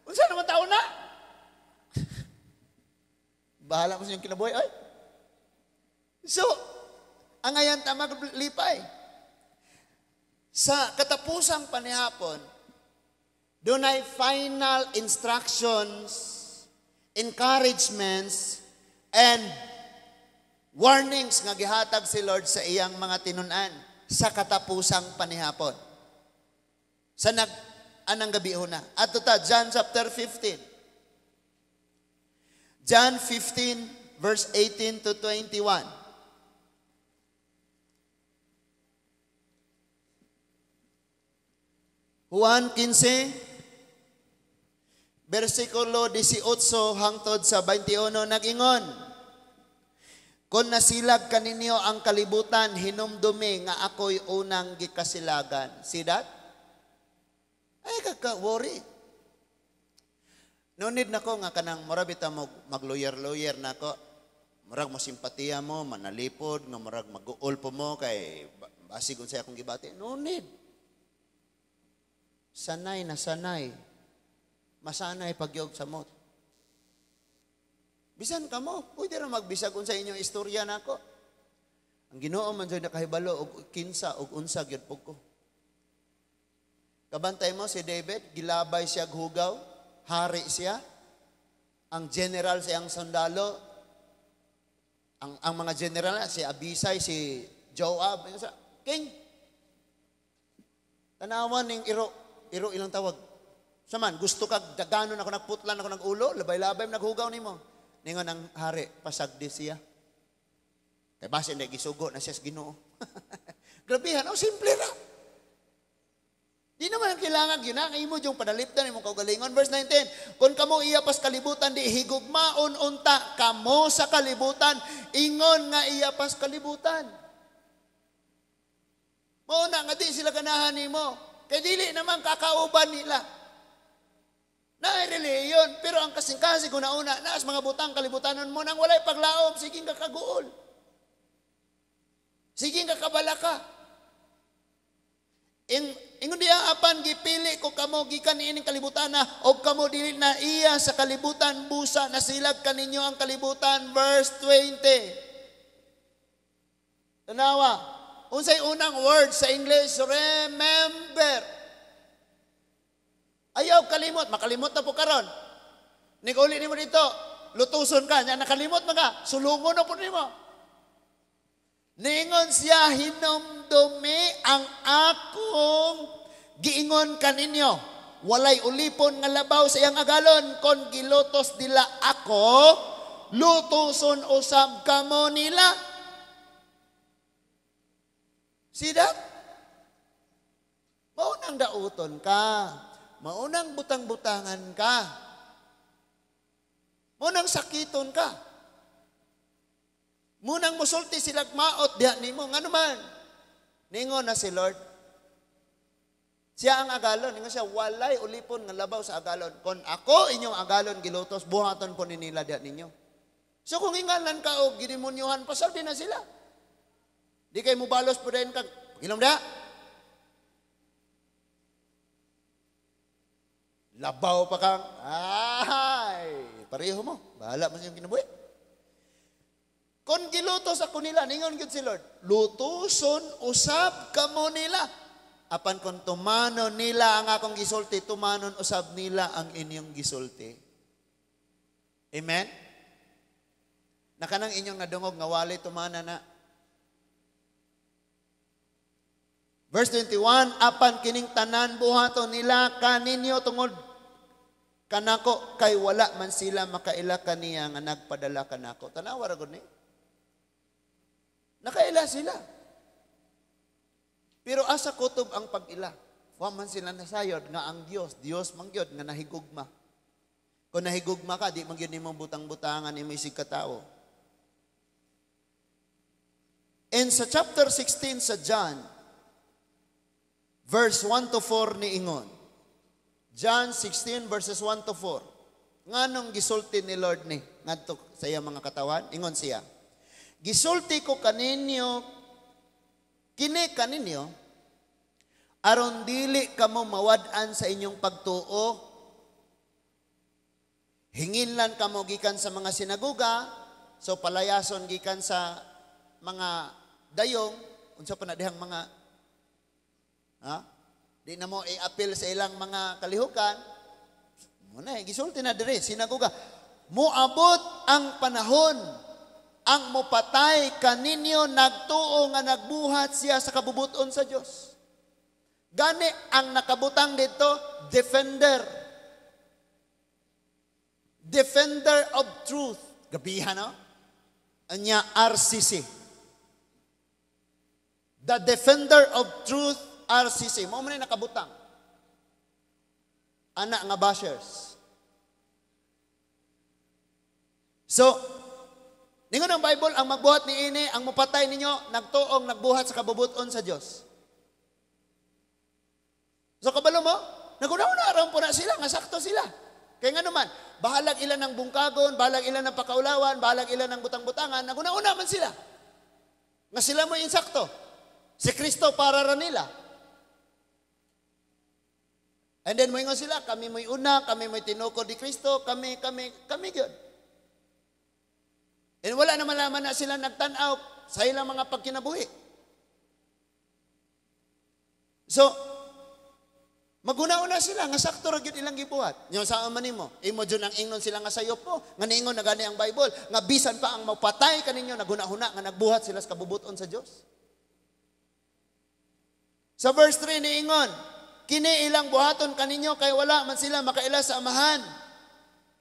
Unsa naman taon na? Bahala mo sa inyong kinabuhi. Ay. So, ang ayan tamag lipay. Sa katapusang panihapon, doon ay final instructions, encouragements, and warnings nga gihatag si Lord sa iyang mga tinunan sa katapusang panihapon. Sa anang gabi na. Ato ta, John chapter 15. John 15, verse 18 to 21. Juan 15, versikulo 18 hangtod sa 21, nag-ingon, kung nasilag kaninyo ang kalibutan, hinumdumi nga ako'y unang gikasilagan. See that? Ay, kaka-worry. No need na ko nga kanang marabita mag-lawyer na ko. Murag mo simpatiya mo, manalipod, nga murag mag-uol po mo, kay basig unsay akong gibati. No need. Sanay na sanay. Masanay pagyog sa mot. Bisan ka mo, pwede rin magbisag unsa inyong istorya na ko. Ang Ginoo man dyan nakahibalo, og kinsa, og unsa, gyud po ko. Kabantay mo si David, gilabay siya hugaw, hari siya, ang general siyang sundalo, ang mga general na, si Abisai, si Joab, king, tanawan ng iro ilang tawag. Saman, gusto kag daganon ako, nagputlan ako ng ulo, labay-labay, naghugaw ni mo. Ningon ang hari, pasagdi siya. Kaya base na gisugo na siya sa Ginoo. Grabihan, simple ra. Di naman ang kailangan yun na, ngayon mo yung padaliptan, yung kaugalingon. Verse 19, kung kamo iyapas kalibutan, di higugmaon unta, kamo sa kalibutan, ingon nga iyapas kalibutan. Mao na nga di sila ganahan nimo. Kay dili naman kakauban nila. Na reliyon, pero ang kasing-kasing una naas mga butang kalibutanon mo nang walay paglaom, sige nga kaguol. Sige nga kabalaka. Ingon diya apan gipili ko kamo gikan ining kalibutan na og kamo dili na iya sa kalibutan busa nasilag kaninyo ang kalibutan. Verse 20. Tanawa, unsay unang word sa English? Remember. Ayaw kalimot, makalimot na po karon. Nikauli nimo dito, lutuson ka, nya nakalimot man ka, sulungon na po nimo. Ningon siya, hinumdumi ang akong giingon kaninyo. Walay ulipon nga labaw sa iyang agalon, kon gilutos nila ako, lutuson usab kamo nila. See that? Maunang dauton ka. Maunang butang-butangan ka. Maunang sakiton ka. Munang musulti silag maot diha nimo ngano man. Ningon na si Lord. Siya ang agalon, ningon siya walay ulipon nga labaw sa agalon. Kon ako inyong agalon gilutos, buhaton po ni nila diha ninyo. So kung ingalan ka og gidemonyohan, pasaldi na sila. Di kay mubalos po dayon kag pagilom da. Labaw pa kang, ay, pareho mo. Bahala mo siyang kinabuhi. Kung gilutos ako nila, ningon yun si Lord, lutuson usab kamo nila. Apan kung tumanon nila ang akong gisulti, tumanon usab nila ang inyong gisulti. Amen? Nakanang inyong nadungog nga wali tumana na. Verse 21, apan kining tanan buhaton nila kaninyo tungod kanako kay wala man sila makaila kaniya nga nagpadala kanako. Tanawa ra gud ni. Nakaila sila. Pero asa kutob ang pag-ila. Wa man sila nasayod nga ang Dios man gyud nga nahigugma. Kung nahigugma ka, di man gyud nimo butang-butangan imo isig katao. In sa chapter 16 sa John, verse 1 to 4 ni ingon. John 16 verses 1 to 4. Nganong gisulti ni Lord ni ngadto sa iya mga katawan? Ingon siya. Gisulti ko kaninyo kini kaninyo aron dili kamo mawad-an sa inyong pagtuo. Hinginlan kamo gikan sa mga sinagoga, so palayason gikan sa mga dayong unsa pa na dihang mga di na mo i-appeal sa ilang mga kalihukan. Muna, gisulti na dire, sinagoga. Muabot ang panahon, ang mupatay kaninyo nagtuo nga nagbuhat siya sa kabubuton sa Dios. Gani ang nakabutang dito, defender. Defender of truth. Gabihan, no? Anya RCC. The defender of truth, RCC. Mo man nakabutang. Anak nga bashers. So, ningon ang Bible, ang magbuhat ni ini, ang mapatay ninyo, nagtuong, nagbuhat sa kabubuton sa Diyos. So, kabalo mo, naguna-una aram po na sila, nga sakto sila. Kaya nga naman, bahalag ilan ng bungkagon, bahalag ilan ng pakaulawan, bahalag ilan ng butang-butangan, naguna-una man sila. Nga sila mo insakto. Si Kristo para ra nila. And then moingon sila, kami mo'y una, kami mo'y tinukod ni Kristo, kami yun. And wala naman naman na sila nagtanaw sa ilang mga pagkinabuhi. So, maguna-una sila, nga sakto ra gyud ilang gibuhat. Yung saan man nimo, imo dyan ang ingnon sila nga sayop mo, nga niingon na gani ang Bible, nga bisan pa ang mapatay kaninyo, naguna-huna, nga nagbuhat sila sa kabubuton sa Diyos. Sa verse 3 niingon, kini ilang buhaton kaninyo kay wala man sila makaila sa amahan.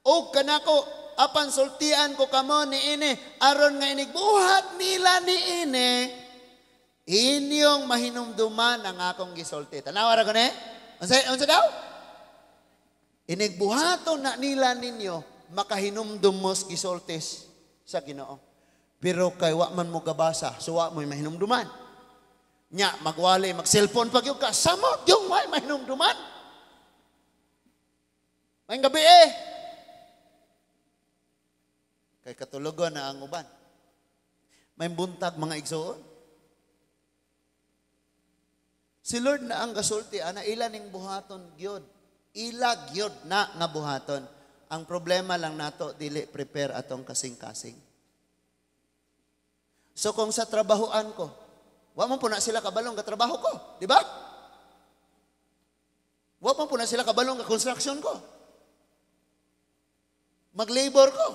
O kanako apan sultian ko kamo ni ini aron nga inigbuhat nila ni ini inyong mahinumduman ang akong gisulti. Tanawa ra gani? Unsa daw? Inigbuhaton na nila ninyo makahinumdum mos gisultis sa Ginoo. Pero kay wa man mo gabasa, so wa mo mahinumduman. Nya, magwali, mag-cellphone pag yung ka, samot yung may hinumduman. May gabi Kay katulogon na ang uban. May buntag mga igsoon. Si Lord na ang gasulti, ana ila ning buhaton gyud. Ila gyud na nga buhaton. Ang problema lang nato dili prepare atong kasing-kasing. So kung sa trabahoan ko, wa man po na sila kabalong ka trabaho ko, di ba? Wa man po na sila kabalong ka construction ko. Mag-labor ko.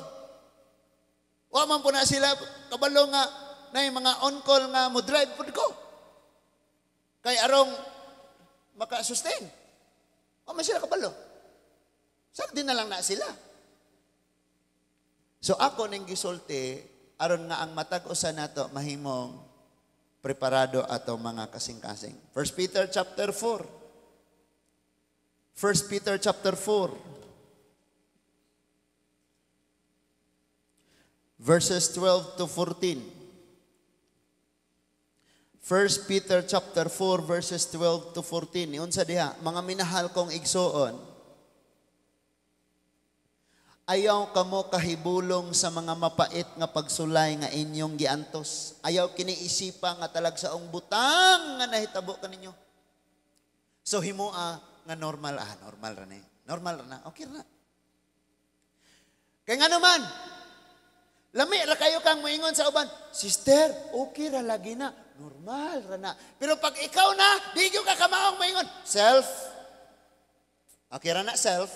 Wa man po na sila kabalo nga na mga on-call nga mo drive po ko. Kay arong maka-sustain. Wa man sila kabalo. Sakdi na lang na sila. So ako ning gisulti aron nga ang matag-usa nato mahimong preparado ato mga kasing-kasing. 1 Peter chapter 4. 1 Peter chapter 4. Verses 12 to 14. 1 Peter chapter 4 verses 12 to 14. Unsa diha, mga minahal kong igsoon, ayaw kamo kahibulong sa mga mapait nga pagsulay nga inyong giantos. Ayaw kiniisipa nga talagsaong butang nga nahitabo kaninyo. So himoa nga normal ra na. Normal ra na. Okay ra na. Kaya nga naman, lami ra kayo kang moingon sa uban, sister, okay ra lagi na, normal ra na. Pero pag ikaw na, di ka kamaong moingon, self, okay ra na self,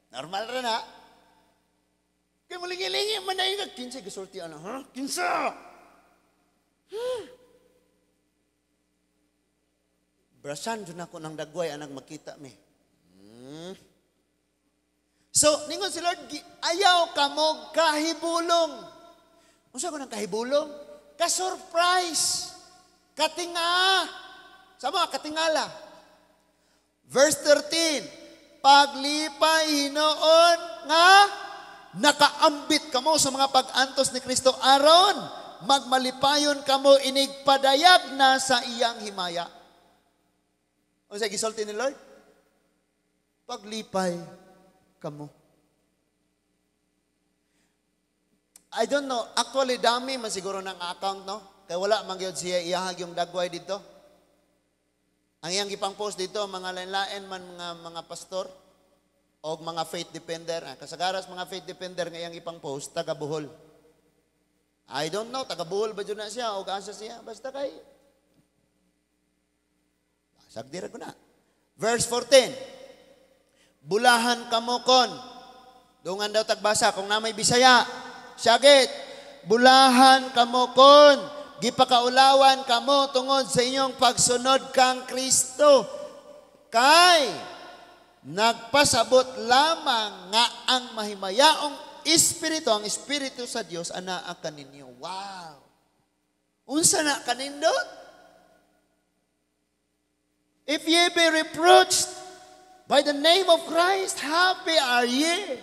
normal ra na. Kaya mulingi-lingi man na yung kinsa gisulti ana, ha? Kinsa? Brasan dyan ako ng dagway anang makita mi. So, ningon si Lord, ayaw ka mo kahibulong. Unsa ko ng kahibulong? Ka-surprise. Katinga. Sa mga katingala. Verse 13, paglipay hinoon nga nakaambit kamo sa mga pag-antos ni Kristo aron magmalipayon kamo inigpadayag na sa iyang himaya. Unsa gisulti ni Lord? Paglipay kamo. I don't know. Actually, dami man siguro ng account, no? Kaya wala man gyud siya iyahag yung dagway dito. Ang iyang ipang post dito, mga lain-lain man mga pastor o mga faith defender. Kasagaras mga faith defender nga iyang ipang post, taga Bohol. I don't know, taga Bohol ba dyan na siya o kaasa siya? Basta kay sagdira ko na. Verse 14. Bulahan kamo kon. Dungan daw tagbasa kung namay Bisaya. Syagit. Bulahan kamo kon. Gipakaulawan kamo tungod sa inyong pagsunod kang Kristo. Kay nagpasabot lamang nga ang mahimayaong Espiritu, ang Espiritu sa Dios anaa kaninyo. Wow. Unsa na kanindot? If ye be reproached by the name of Christ, happy are ye.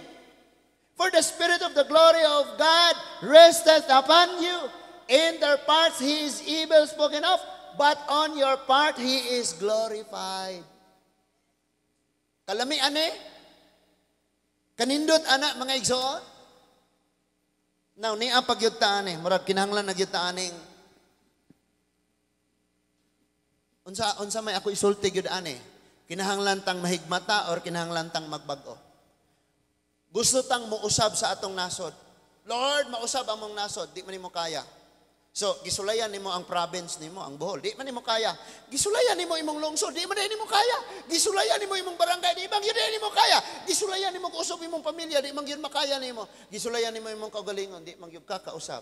For the Spirit of the glory of God resteth upon you. In their parts he is evil spoken of, but on your part he is glorified. Kalami ane? Kanindot anak mga igsoon? Now, ni apag yun taan murag kinahanglan na yun taaning. Unsa may ako isulti yun kinahanglan tang mahigmata or kinahanglan tang magbago. Gusto tang muusab sa atong nasod. Lord, mausab among nasod, di man nimo kaya. So, gisulayan nimo ang province nimo, ang Bohol, di man nimo kaya. Gisulayan nimo imong lungsod, di man nimo kaya. Gisulayan nimo imong barangay, di man gyud nimo kaya. Gisulayan nimo kuusab imong pamilya, di man gyud makaya nimo. Gisulayan nimo imong kaugalingon, di man gyud kakausab.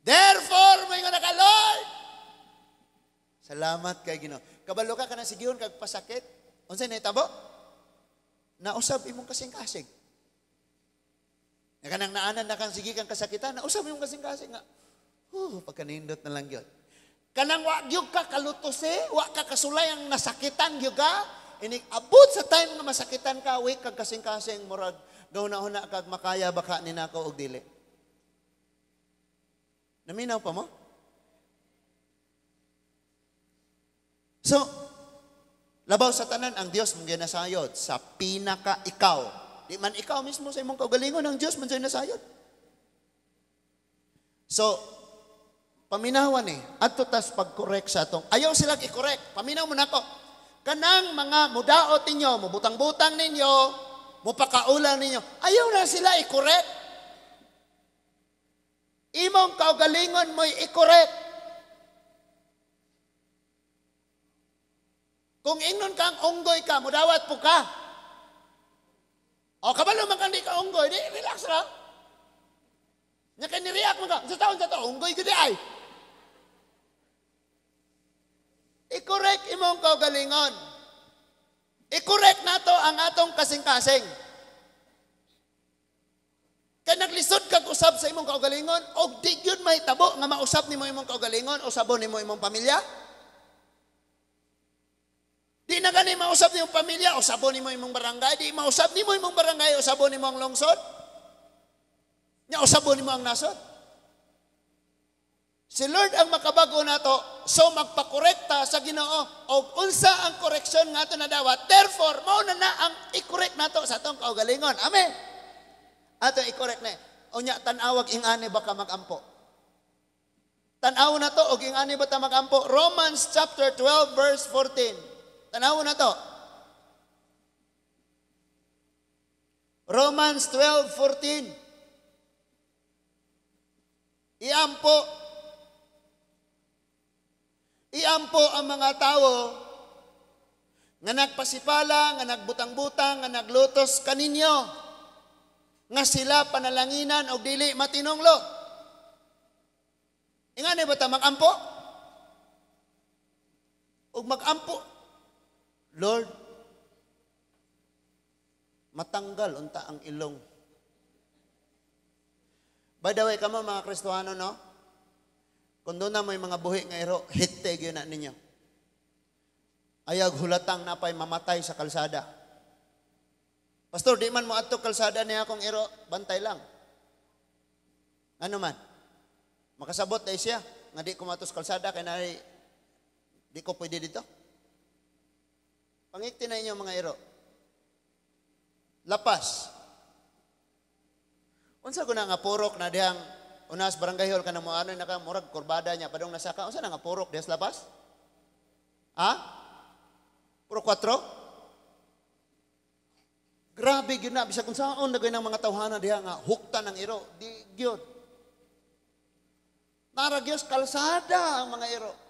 Therefore, moingon na ka, Lord. Salamat kay Ginoo. Kabalo ka kana sigihon kag pasakit. Unsay nahitabo? Nausab imong kasing-kasing. Kanang naanan na kang sige kang kasakitan, nausab imong kasing-kasing nga. Pagkanindot na lang yun. Kanang wa gyud ka kalutose, wa ka kasulay ang nasakitan gyud ka. Inig abot sa time nga masakitan ka, wait kag kasing-kasing murag gawna-una kag makaya baka ni nako og dili. Naminaw pa mo? So, labaw sa tanan ang Dios mong ginasayod sa pinaka ikaw. Di man ikaw mismo sa imong kaugalingon, ang Dios man sa nasayod. So, paminawan adto tas pag-correct sa atong. Ayaw sila i-correct. Paminaw mo na ako. Kanang mga mudaot ninyo, mubutang-butang ninyo, mupakaulang ninyo, ayaw na sila i-correct. Imong kaugalingon mo i-correct. Kung ingnon kang unggoy ka, mudawat po ka. O kabalo man kang di ka unggoy, di relax lang. Nya kay ni-react mo ka, sa taon unggoy gudi ay. I-correct imong kaugalingon. I-correct nato ang atong kasing-kasing. Kaya naglisod kag usab sa imong kaugalingon, og di gyud mahitabo nga mausab nimo imong kaugalingon o sabon nimo imong pamilya. Di na gani mausap ni mong pamilya, o sabon ni mo imong barangay. Di mausap ni mo imong barangay, o sabon ni mo ang lungsod. Nya, o sabon ni mo ang nasod. Si Lord ang makabago na to, so magpakorekta sa Ginoo, o unsa ang koreksyon nga to na dawat. Therefore, mao na ang i-correct nato sa atong kaugalingon. Amen. Ato i-correct na. Unya, tanawag ingani baka magampo. Tanaw na to, og ingani ba ta magampo? Romans chapter 12, verse 14. Tanaw na to. Romans 12:14. Iampo ang mga tao nga nagpasipala, nga nagbutang-butang, nga naglutos kaninyo, nga sila panalanginan og dili matinonglo. Ingani ba ta magampo? Og magampo, Lord, matanggal unta ang ilong. By the way, kamo mga Kristohano, no? Kung doon na may mga buhi nga iro, hitteg yun na ninyo. Ayag hulatang napay mamatay sa kalsada. Pastor, di man mo ato kalsada niya akong iro, bantay lang. Ano man? Makasabot na siya, nga di ko matos kalsada, kaya na di ko pwede dito. Pangikti na inyo mga iro. Lapas. Unsa ko na nga purok na dihang unas barangay hall ka na mo ano naka murag kurbada niya padong nasaka. Unsa na nga purok dihas lapas? Ha? Puro 4? Grabe gyud na bisag kung saon na ng mga tawhana diha nga hukta ng iro. Di gyud. Naragyos kalsada ang mga iro.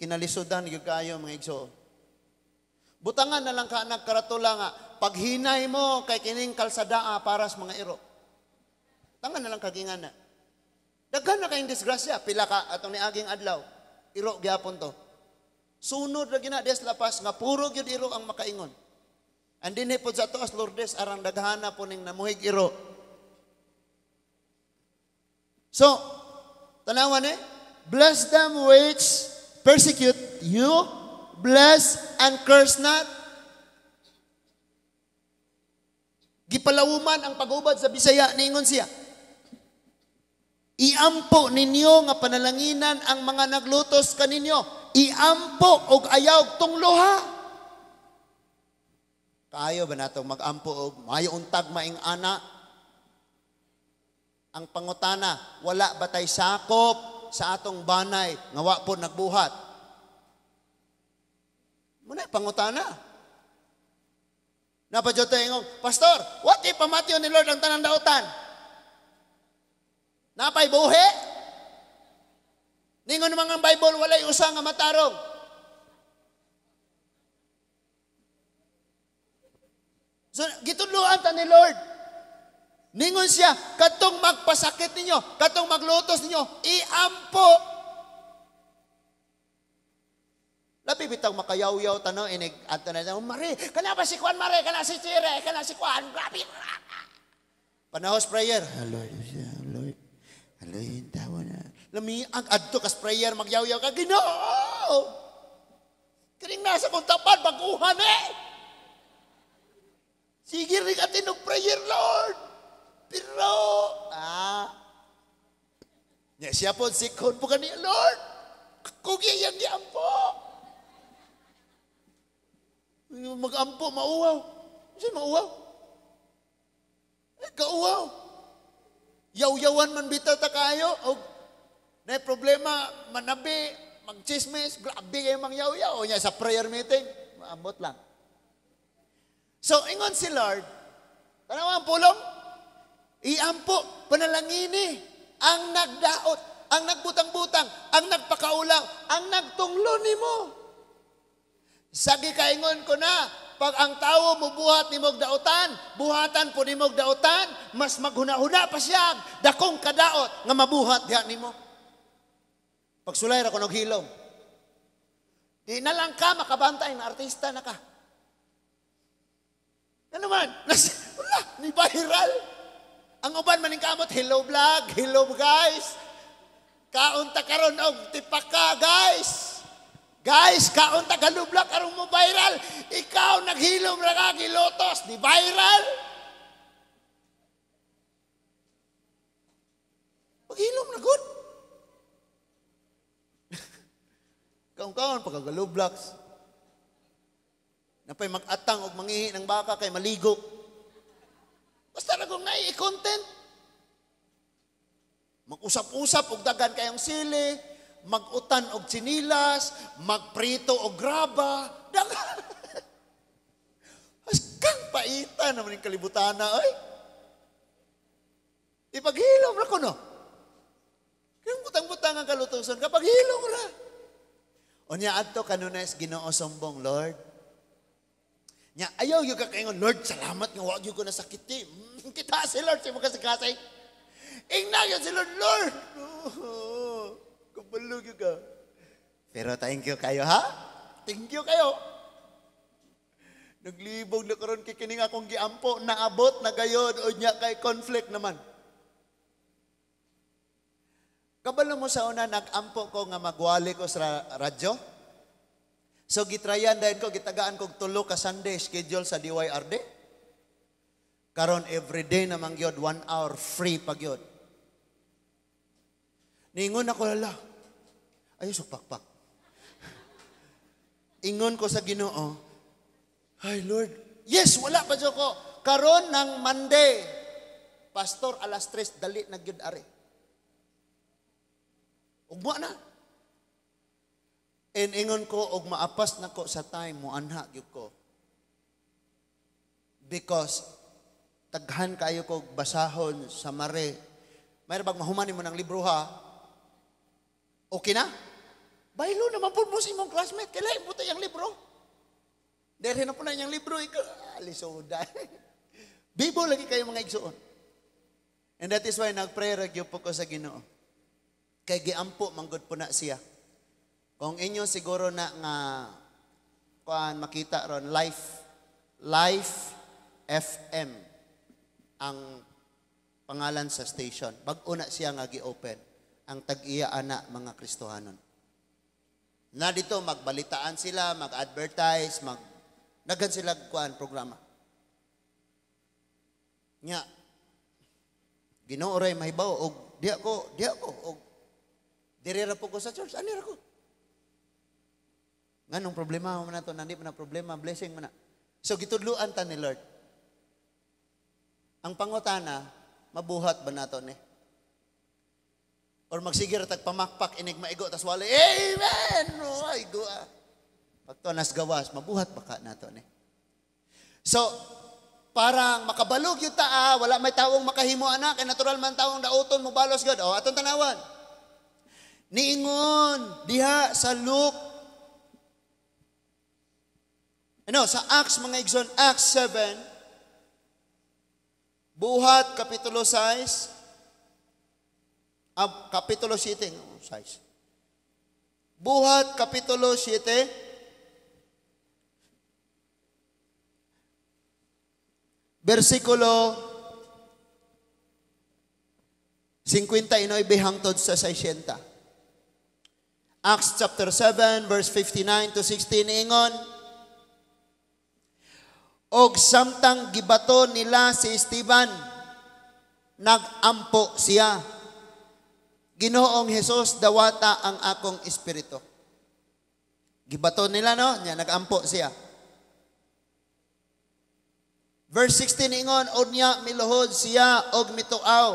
Kinalisodan gyud kayo mga igsoon. Butangan na lang ka nagkaratula nga paghinay mo kay kining kalsadaa para sa mga iro. Tangan na lang kagingan na. Daghan na kayong disgrasya pila ka atong niaging adlaw. Iro gyapon to. Sunod ra gina des lapas nga puro gyud iro ang makaingon. Andin pod sa tuas Lourdes arang daghana po ning namuhig iro. So, tanawan bless them which persecute you, bless and curse not. Gipalawuman ang pag-ubad sa Bisaya, niingon siya. Iampo ninyo nga panalanginan ang mga naglutos kaninyo. Iampo og ayaw tungluha. Kaayo ba natong mag-ampo og mayo untag maing ana? Ang pangutana, wala ba tay sakop sa atong banay nga wa po nagbuhat? Muna pangutana. Napadyo tayo Pastor, what if pamatyo ni Lord ang tanang dautan? Napay buhi? Ningon naman ang Bible, walay usa nga matarong. So, gitudloan ta ni Lord. Ningon siya, katong magpasakit ninyo, katong maglutos ninyo, iampo. Labi bitang makayaw-yaw tanaw, inig, at na Mare, kana ba si Juan Mare, kana si Chire, kana si Juan, grabe. Panahos prayer. Aloy, tawa na. Lami, ang adto kas prayer, magyaw-yaw ka, Ginoo. Kining nasa kong tapad, baguhan Sige rin atin ng prayer, Lord. Pero, Nya siya po sikon po kaniya, Lord, kugi yang giampo. Mag-ampo, mauwaw. Siya mauwaw. Kauwaw. Yaw-yawan man bitaw ta kayo. O, na problema, manabi, mag-chismis, grabe kayo mang yaw-yaw. O niya, sa prayer meeting, maabot lang. So, ingon si Lord, tanaw ang pulong, iampo, panalangini, ang nagdaot, ang nagbutang-butang, ang nagpakaulang, ang nagtunglo ni mo. Sagi kaingon ko na, pag ang tao mo buhat ni mog daotan, buhatan po ni mog daotan, mas maghuna-huna pa siya, dakong kadaot, nga mabuhat diha ni mo. Pagsulay ra ko ng hilom. Di na lang ka makabantay na artista na ka. Ano man? Wala, ni viral. Ang uban maning kamot, hello vlog, hello guys. Kaunta karon og tipaka guys. Guys, kaunta hello vlog karong mo viral. Ikaw naghilom ra ka gilotos, di viral. Paghilom na good. Kaon-kaon pagka-hello vlogs. Napay mag-atang og mangihi ng baka kay maligo. Basta na kung nai-content. Mag-usap-usap og dagan kayong sili, mag-utan og sinilas, magprito og graba. Dagan. Askang paita naman yung kalibutana, ay. Ipaghilom ra ko, no? Kayong butang-butang ang kalutusan, kapag hilom ra. O niya, adto kanunas Ginoo sombong, Lord. Nya ayaw yung kakaingon, Lord, salamat nga wag yung ko nasakiti. Kita si Lord, siya mo kasakasay. Ingna yun si Lord, Lord. Kabalog yung ka. Pero thank you kayo, ha? Thank you kayo. Naglibog na karon kay kining akong giampo, naabot, nagayod, o nya kay conflict naman. Kabalo mo sa una, nag-ampo ko nga magwali ko sa radyo. So, gitrayan dahil ko, gitagaan kong 3 ka Sunday schedule sa DYRD. Karon everyday namang yun, 1 hour free pag yun. Ningon ako, lala, ayos pakpak. Ingon ko sa Ginoo, ay Lord, yes, wala pa dyan ko. Karon ng Monday, Pastor, alas 3, dali na gyud ari. Ugma na. And ingon ko, og maapas na ko sa time, muanha gyud ko. Because, taghan kayo ko basahon sa mare. Mayroon bang mahumanin mo ng libro, ha? Okay na? Baylo naman po mo sa imong classmate. Kailan mo yung libro? Dere na po na yung libro. Alisoda. Bibo lagi kayo mga igsuon. And that is why nag-pray ragyo po ko sa Ginoo. Kay giampo manggod po na siya. Kung inyo siguro na nga kuan makita ron Life FM ang pangalan sa station. Bag-o na siya nga gi-open ang tag-iya ana mga Kristohanon. Na dito magbalitaan sila, mag-advertise, naghan sila kuan programa. Nya Ginoo ray mahibaw og di ako og dirira po ko sa church, ani ra ko. Nganong problema mo na to, nandi pa na problema, blessing mo na. So gitudluan ta ni Lord. Ang pangutana, mabuhat ba nato ni? Or magsigir tag pamakpak inig maigo tas wala. Amen. Ay go. Pagto nas gawas, mabuhat ba ka nato ni? So parang makabalog yung taa, wala may taong makahimo ana, kay natural man taong dauton mo balos God. O atong tanawan. Niingon diha sa Luke sa Acts mga igsoon, Acts 7, buhat kapitulo 6, kapitulo 7, buhat kapitulo 7, versikulo 59 hangtod sa 60. Acts chapter 7, verse 59 to 16, ingon, og samtang gibato nila si Esteban, nagampo siya. Ginoong Hesus, dawata ang akong espiritu. Gibato nila, no? Nya, nagampo siya. Verse 16 ingon, unya miluhod siya og mituaw.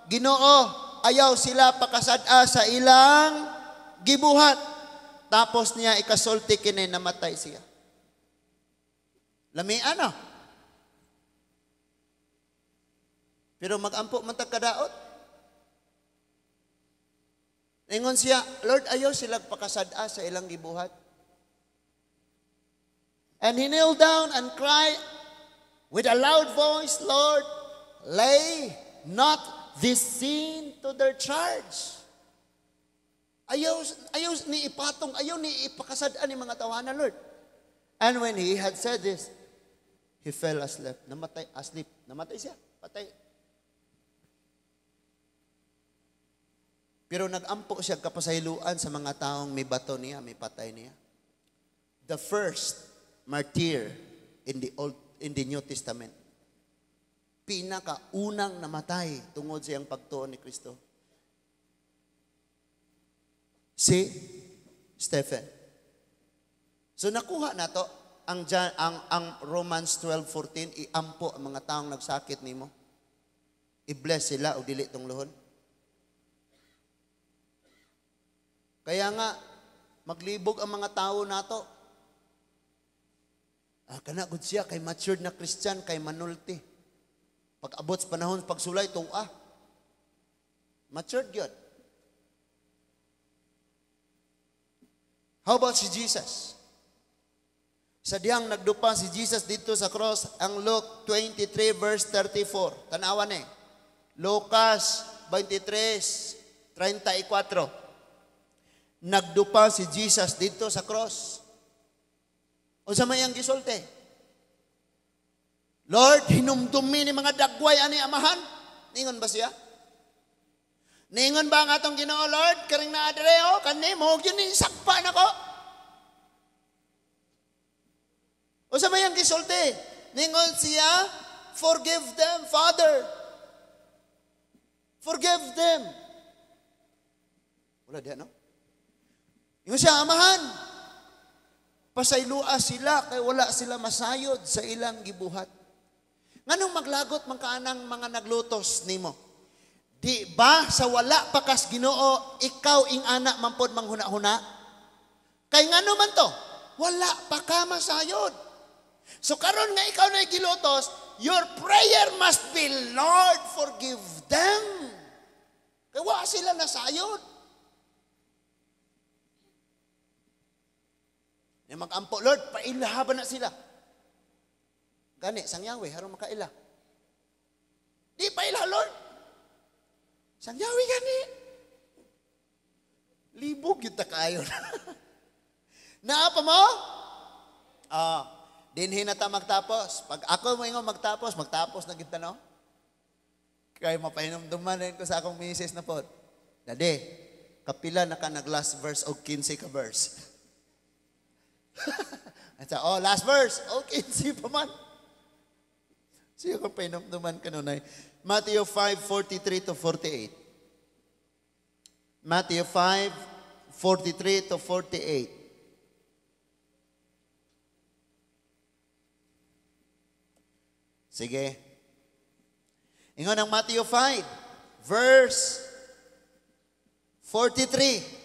Ginoo, ayaw sila pakasad-a sa ilang gibuhat. Tapos niya ikasulti kini namatay siya. Lamian na. Pero magampo man tagkadaot. Ingon siya, Lord, ayaw sila pakasad-a sa ilang gibuhat. And he knelt down and cried with a loud voice, Lord, lay not this sin to their charge. Ayaw ni ipatong, ayaw ni ipakasad-an ni mga tawanan, Lord. And when he had said this, he fell asleep. Namatay siya. Patay. Pero nag-ampo siya kapasayloan sa mga taong may bato niya, may patay niya. The first martyr in the New Testament. Pinakaunang namatay tungod sa iyang pagtuon ni Kristo. Si Stephen. So nakuha na to ang Romans 12:14, iampo ang mga taong nagsakit nimo. I-bless sila o dili tong luhon. Kaya nga maglibog ang mga tao nato. Kana gud siya kay matured na Christian, kay manulti. Pag abot sa panahon pagsulay tuwa. Matured gyud. How about si Jesus? Sa diyang nagdupa si Jesus dito sa cross, ang Luke 23 verse 34. Tanawan eh. Lucas 23:34. Nagdupa si Jesus dito sa cross. O sa mayang gisulti, Lord, hinumdumi ni mga dagway ani amahan. Ningon ba siya? Ningon ba ang atong Ginoo, Lord? Karing naadreo, kanimo, yun yung sakpa na ko. O sa mayang gisulti, ningon siya, forgive them, Father. Forgive them. Wala diyan, no? Yung siya, amahan, pasaylua sila, kaya wala sila masayod sa ilang gibuhat. Nganong maglagot man kaanang mga naglutos nimo? Di ba sa wala pa kas Ginoo, ikaw ing anak mampod manghuna-huna? Kay ngano man to? Wala pa ka masayod. So karon nga ikaw na gilutos, your prayer must be, Lord, forgive them. Kaya wala sila nasayod. Yung mag-ampo, Lord, pailahaban na sila. Gani, sang Yahweh, harong makaila. Di pailah, Lord. Sang Yahweh, gani. Libog yun ta kayo. Naapa mo? Dinhin na ta magtapos. Pag ako mo ingon magtapos na kita, no? Kaya mapahinom-duman rin ko sa akong misis na po. Dade, kapila na ka nag-last verse o 15 ka verse. At last verse. Okay, si pa man. Siya kung painumduman ka nun ay. Matthew 5:43-48. Matthew 5:43-48. Sige. Ingon ang Matthew 5, verse 43.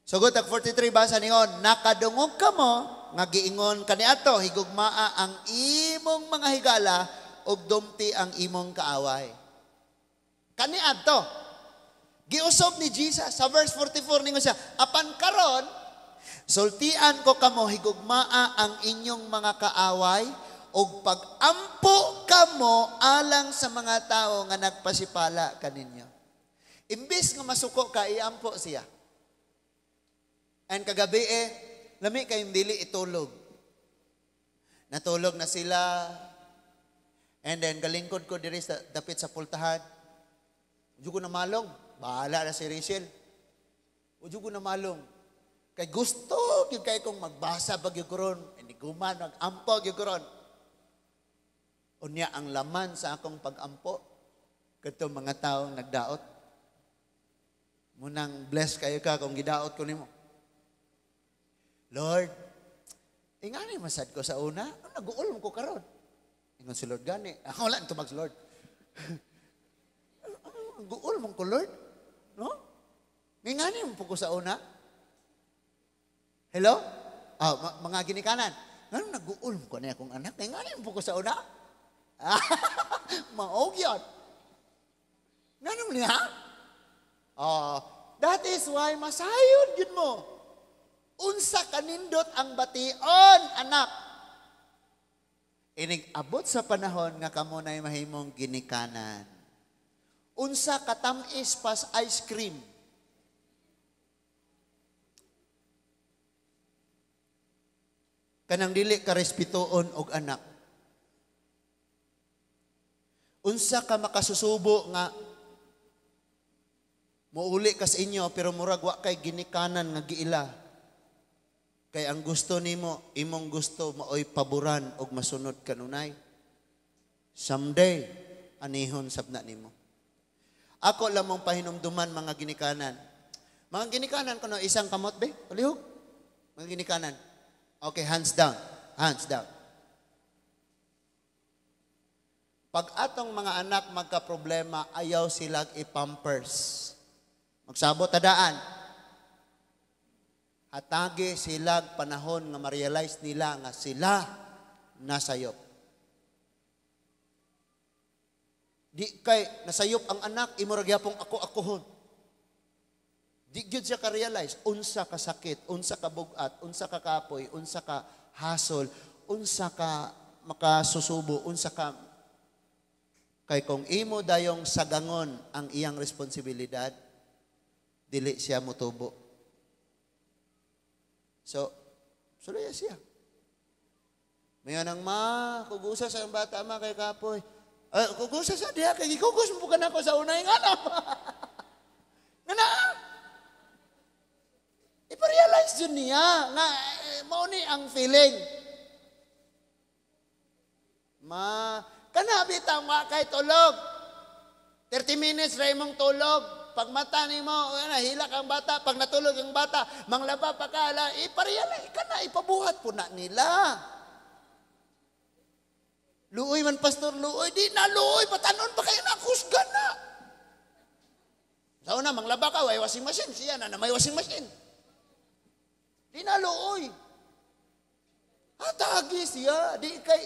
Sugot ang 43, basa ningon, nakadungog ka mo, nga giingon kaniadto, higugmaa ang imong mga higala, ug dumti ang imong kaaway. Kaniadto, giusog ni Jesus, sa verse 44, ningon siya, apan karon, sultian ko kamo, higugmaa ang inyong mga kaaway, ug pag-ampo kamo alang sa mga tao nga nagpasipala kaninyo. Imbis nga masuko ka, iampo siya. And kagabi lami kayong dili itulog. Natulog na sila. And then galingkod ko diri sa dapit sa pultahan. Udyo ko na malong. Bahala na si Rachel. Udyo ko na malong. Kay gusto yung kay kong magbasa pag yung kuron. Hindi guman, mag-ampo yung kuron. Unya ang laman sa akong pag-ampo. Katong mga taong nagdaot. Munang bless kayo ka kung gidaot ko nimo. Lord, ingani masad ko sa una, nag-uol mo ko karon. Ingon si Lord gani. Ako wala nito mag Lord. Nag-uol mo ko Lord. No? Ingani mo po ko sa una. Hello? Mga ginikanan. Ngano nag-uol mo ko na akong anak? Ingani mo po ko sa una? Maog yun. Ngano mo niya? That is why masayod yun mo. Unsa kanindot ang bation, anak. Inig abot sa panahon nga kamo na'y mahimong ginikanan. Unsa katamis pas ice cream. Kanang dili ka respetuon og anak. Unsa ka makasusubo nga muuli ka sa inyo pero murag wa kay ginikanan nga giila. Kay ang gusto nimo, imong gusto maoy paboran og masunod kanunay. Someday anihon sabna nimo. Ako lamang pahinumduman mga ginikanan. Mga ginikanan kuno isang kamot be? Palihog. Mga ginikanan. Okay, hands down. Hands down. Pag atong mga anak magka-problema, ayaw silag i-pampers. Magsabot tadaan. Atagi silag panahon nga ma-realize nila nga sila nasayop. Di kay nasayop ang anak, imo ra gyapong ako-akohon. Di gyud siya ka-realize unsa ka sakit, unsa ka bugat, unsa ka kapoy, unsa ka hasol, unsa ka makasusubo, unsa ka kay kung imo dayong sagangon ang iyang responsibilidad, dili siya mutubo. So, suluya siya. Mayon ang kugusa sa bata kay kapoy. Kugusa sa diha kay gikugos mo ka nako sa unay nga na. Ngana? I-realize yun niya nga mao ni ang feeling. Kana bitang kay tulog. 30 minutes ra imong tulog. Pag mata nimo, hilak ang bata, pag natulog ang bata, manglaba pa ka, iparealize ka na, ipabuhat po na nila. Luoy man, pastor, luoy, di na luoy, patanon pa kayo na, kusgan na. Sa una, manglaba ka, may washing machine, siya na may washing machine. Di na luoy. Hatagi siya, di kay...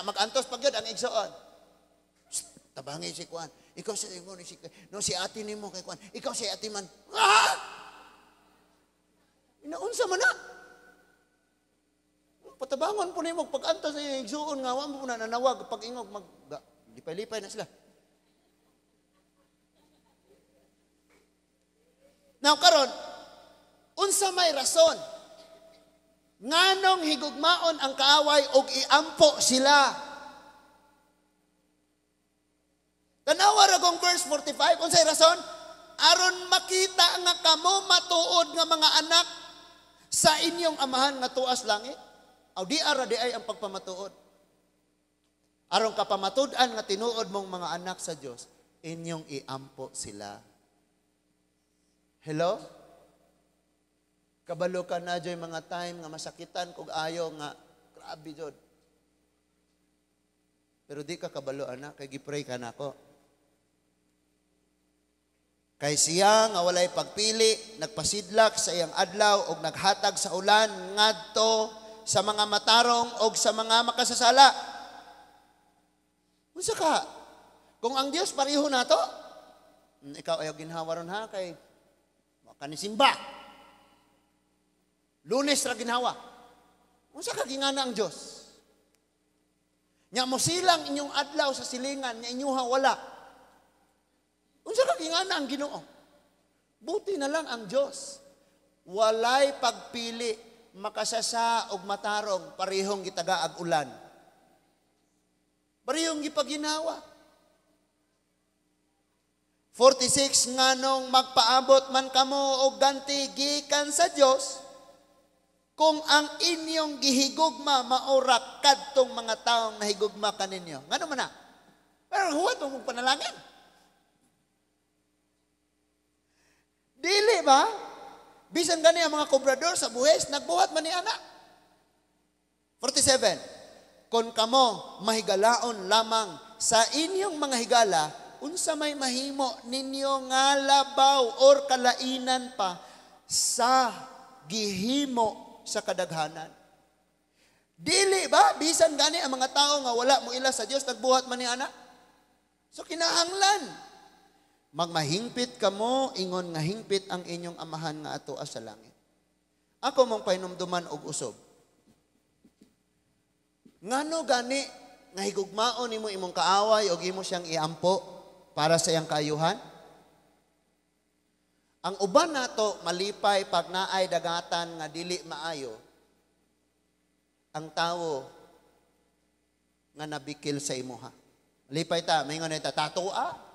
mag-antos pag yun, ang igsoon. Tabangi si Kuan. Ikaw si mo ni si no si ate nimo kay Kuan. Ikaw si ate man. Inaunsa man na. Patabangon po nimo pag-antos sa igsuon nga wa mo na nanawag pag ingog lipay-lipay na sila. Now karon unsa may rason nganong higugmaon ang kaaway og iampo sila. Tanawa ra kong verse 45, unsay rason? Aron makita nga kamo matuod nga mga anak sa inyong amahan nga tuas langit. Aw di ara di ay ang pagpamatuod. Aron ka pamatud-an nga tinuod mong mga anak sa Dios, inyong iampo sila. Hello? Kabalo ka na dyan mga time nga masakitan kung ayaw nga grabe jud. Pero di ka kabalo anak, kay gipray ka nako. Kay siya nga walay pagpili, nagpasidlak sa iyang adlaw og naghatag sa ulan ngadto sa mga matarong og sa mga makasasala. Unsa ka? Kung ang Dios pareho nato, ikaw ayaw ginhawa ron ha kay kanisimba. Lunes ra ginhawa. Unsa ka gingana ang Dios? Nya mo silang inyong adlaw sa silingan nya inyuha wala. Unsa ka gingana ang Ginoo? Buti na lang ang Dios. Walay pagpili, makasasa og matarong parehong gitagaag ulan. Parehong gipaginawa. 46 nganong magpaabot man kamo og ganti gikan sa Dios kung ang inyong gihigugma maura kadtong mga taong nahigugma kaninyo. Ngano man na? Pero huwag mong panalangin. Dili ba? Bisan gani ang mga kobrador sa buhis, nagbuhat man ni anak. 47. Kung kamo mahigalaon lamang sa inyong mga higala, unsa may mahimo ninyo nga labaw or kalainan pa sa gihimo sa kadaghanan. Dili ba? Bisan gani ang mga tao nga wala mo ila sa Dios, nagbuhat man ni anak. So kinahanglan. Magmahingpit kamo, ingon nga hingpit ang inyong amahan nga ato sa langit. Ako mong pahinumduman og usob. Ngano gani nga higugmaon nimo imong kaaway og imo siyang iampo para sa iyang kaayuhan? Ang uban nato malipay pag naay dagatan nga dili maayo. Ang tawo nga nabikil sa imuha. Malipay ta, maingon ta tatua.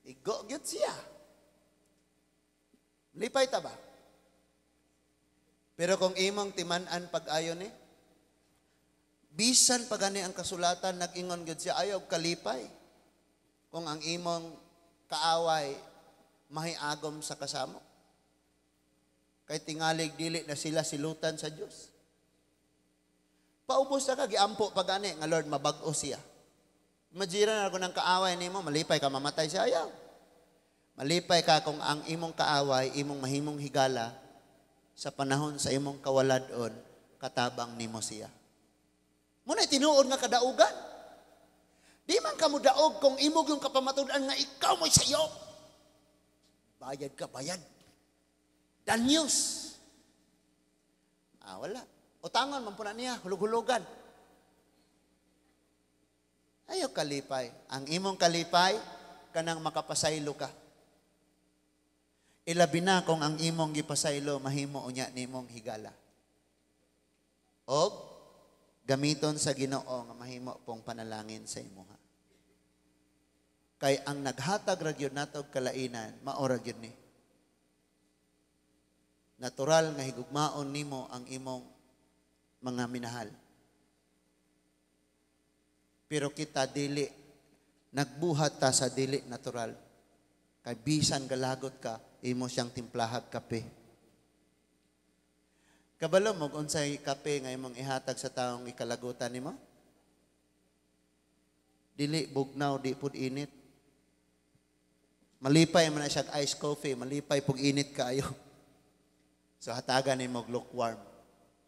Igo gyud siya. Malipay ta ba? Pero kung imong timan-an pag-ayo ni, bisan pagani ang kasulatan, nag-ingon gyud siya, ayaw kalipay. Kung ang imong kaaway, mahiagom sa kasamo. Kay tingalig dili na sila silutan sa Dios. Paubos na ka, giampo pagani, nga Lord, mabag-o siya. Imagine na ako ng kaaway nimo, malipay ka, mamatay siya, ayaw. Malipay ka kung ang imong kaaway, imong mahimong higala, sa panahon sa imong kawaladon, katabang nimo siya. Muna tinuod nga kadaugan. Di man ka mo daog kung imog yung kapamatud-an nga ikaw mo'y sayo. Bayad ka, bayad. Danyos. Wala. Utangan, mampuna niya, hulog-hulugan. Ayaw kalipay. Ang imong kalipay, kanang makapasaylo ka. Ilabi na kung ang imong gipasaylo, mahimo unya nimong higala. O, gamiton sa Ginoo nga mahimo pong panalangin sa imuha. Kay ang naghatag ra gyud nato kalainan, maora gyud ni. Natural nga higugmaon nimo ang imong mga minahal. Pero kita dili, nagbuhat ta sa dili natural. Kay bisan galagot ka, imo siyang timplahag kape. Kabalo mo unsay kape nga imong ihatag sa taong ikalagutan nimo? Dili bugnaw, di pud init. Malipay man na siya iced coffee, malipay pug init kaayo. So hatagan nimo lukewarm.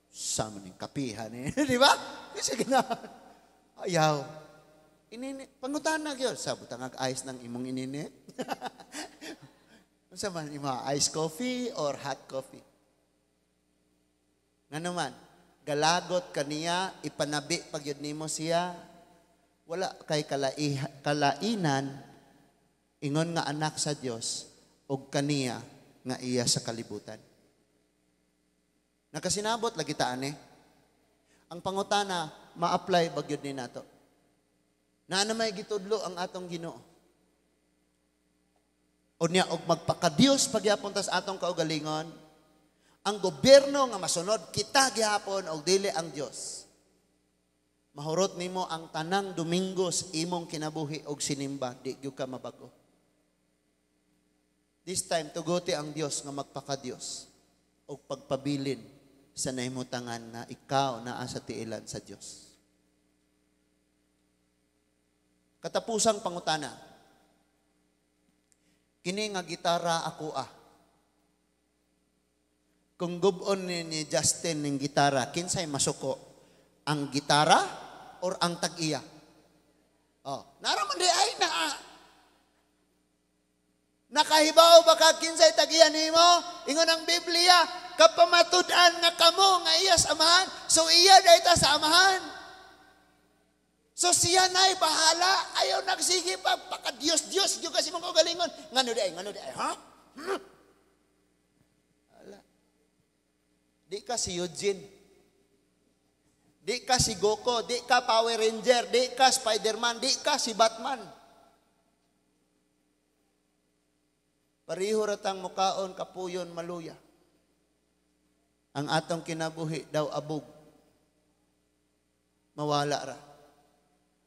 Sama ning kapihan ni, di ba? Kasi gina. Ayaw. Ininit, pangutana gyud sa butang ice nang imong ininit. Unsa man imo, iced coffee or hot coffee? Ngano man, galagot kaniya, ipanabi pagyud nimo siya. Wala kay kalainan ingon nga anak sa Dios og kaniya nga iya sa kalibutan. Nakasinabot lagi ta ani. Ang pangutana ma-apply bagyod ni nato. Na may gitudlo ang atong Ginoo. Unya og magpakadiyos pagyapon tas atong kaugalingon, ang gobyerno nga masunod kita gihapon og dili ang Dios. Mahurot nimo ang tanang Domingos imong kinabuhi og sinimba, di gyud ka mabago. This time tuguti ang Dios nga magpakadiyos og pagpabilin sa nahimutangan nga ikaw naa sa tiilan sa Dios. Katapusang pangutana. Kini nga gitara ako Kung gubon ni Justin ning gitara, kinsay masuko? Ang gitara or ang tag-iya? Naraman di ay nakahibaw ba ka kinsay tag-iya nimo? Ingon ang Biblia, kapamatud-an nga kamo nga iya sa amahan, so iya dayta sa amahan. So siya na'y bahala, ayaw nagsige pa, paka-Diyos-Diyos, yung kasi mong kagalingon. Ngano di ay, ha? Wala. Di ka si Eugene. Di ka si Goku, di ka Power Ranger, di ka Spider-Man, di ka si Batman. Pariho ratang mukaon, kapuyon, maluya. Ang atong kinabuhi daw abog. mawala ra.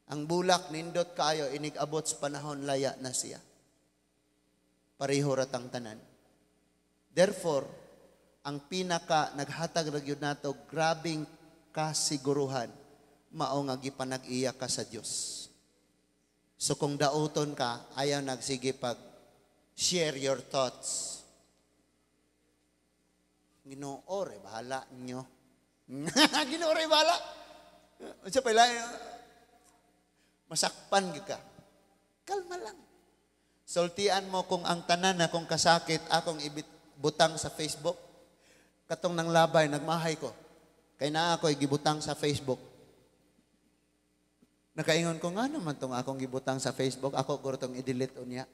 Ang bulak nindot kayo inigabot sa panahon laya na siya. Pareho ratang tanan. Therefore, ang pinaka naghatag ra gyud nato grabing kasiguruhan mao nga gipanag-iya ka sa Dios. So kung dauton ka, ayaw nagsige pag share your thoughts. Ginoo re bahala nyo. Ginoo re bahala. Unsa pala masakpan gyud ka. Kalma lang. Sultian mo kung ang tanan na kung kasakit akong butang sa Facebook. Katong nang labay nagmahay ko. Kay naa ako gibutang sa Facebook. Nakaingon ko nga naman tong akong gibutang sa Facebook, ako gurtong i-delete unya.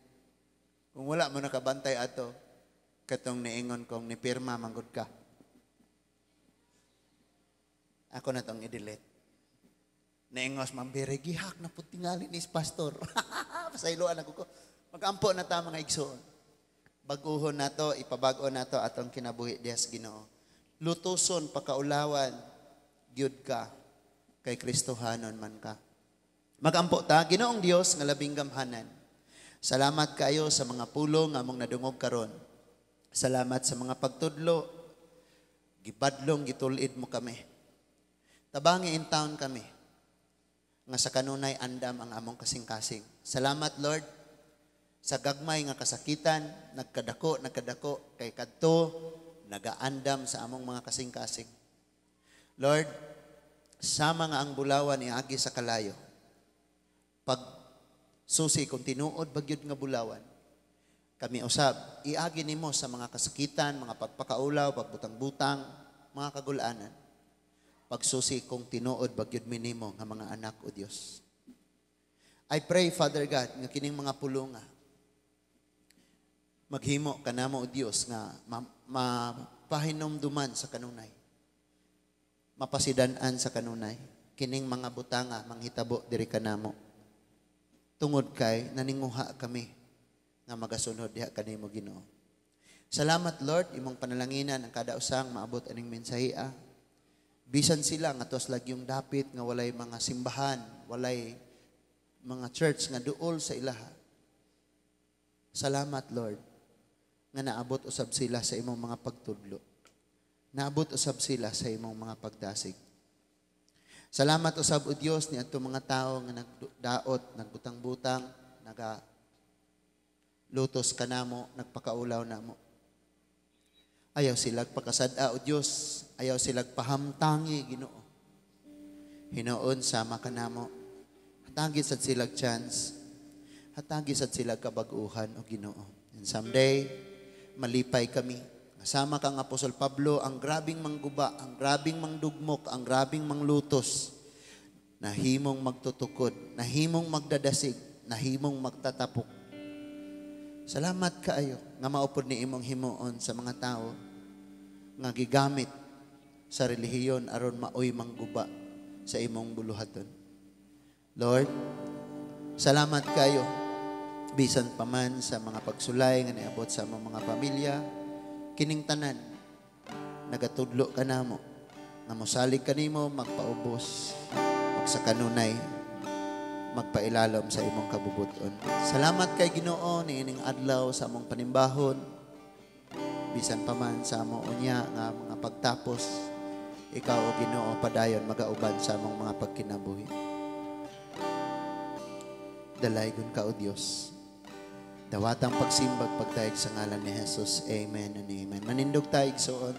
Kung wala mo nakabantay ato, katong niingon kong ni pirma manggod ka. Ako na tong i-delete. Naingos mambere gihak na putingali ni pastor. Pasayloan ako ko. Magampo na ta mga igsoon. Baguhon nato, ipabago nato atong kinabuhi Dios Ginoo. Lutuson pakaulawan gyud ka kay Kristohanon man ka. Magampo ta Ginoong Dios nga labing gamhanan. Salamat kayo sa mga pulong nga among nadungog karon. Salamat sa mga pagtudlo. Gibadlong gitulid mo kami. Tabangi in town kami. Nga sa kanunay andam ang among kasing-kasing. Salamat Lord sa gagmay nga kasakitan, nagkadako kay kadto nagaandam sa among mga kasing-kasing. Lord, sama nga ang bulawan iagi sa kalayo. Pag susi kung tinuod bagyod nga bulawan, kami usab iagi nimo sa mga kasakitan, mga pagpakaulaw, pagbutang-butang, mga kagulaanan. Pagsusi kung tinuod bagyod minimo nga mga anak o Dios. I pray, Father God, nga kining mga pulunga maghimo kanamo o Dios nga mapahinomduman sa kanunay. Mapasidan-an sa kanunay. Kining mga butanga manghitabo diri kanamo. Tungod kay naninguha kami nga magasunod diha kanimo Ginoo. Salamat Lord, imong panalanginan ang kada usang maabot aning mensahea. Bisan sila nga tos lagyong dapit nga walay mga simbahan, walay mga church nga duol sa ilaha. Salamat Lord nga naabot usab sila sa imong mga pagtudlo. Naabot usab sila sa imong mga pagdasig. Salamat usab o Dios ni adto mga tao nga nagdaot, nagbutang-butang, lutos kanamo, nagpakaulaw namo. Ayaw sila pakasada o Dios, ayaw sila pahamtangi Ginoo. Hinoon sama kanamo. Hatagi sad sila chance. Hatagi sad sila kabag-uhan o Ginoo. And someday malipay kami. Kasama kang Apostol Pablo, ang grabing mangguba, ang grabing mangdugmok, ang grabing manglutos, nahimong magtutukod, nahimong magdadasig, nahimong magtatapok. Salamat kaayo nga maupod ni imong himuon sa mga tao nga gigamit sa relihiyon aron maoy mangguba sa imong buluhaton. Lord, salamat kayo bisan pa man sa mga pagsulay nga niabot sa among mga pamilya. Kining tanan, nagatudlo ka namo, na mosalig ka nimo, magpaubos, sa kanunay, magpailalom sa imong kabubuton. Salamat kay Ginoo ni ining adlaw sa among panimbahon, bisan pa man sa among unya nga mga pagtapos, ikaw o Ginoo padayon magauban sa among mga pagkinabuhi. Dalaygon ka o Dios. Dawatang pagsimbag pagtayag sa ngalan ni Jesus. Amen and amen. Manindog tayo, igsoon.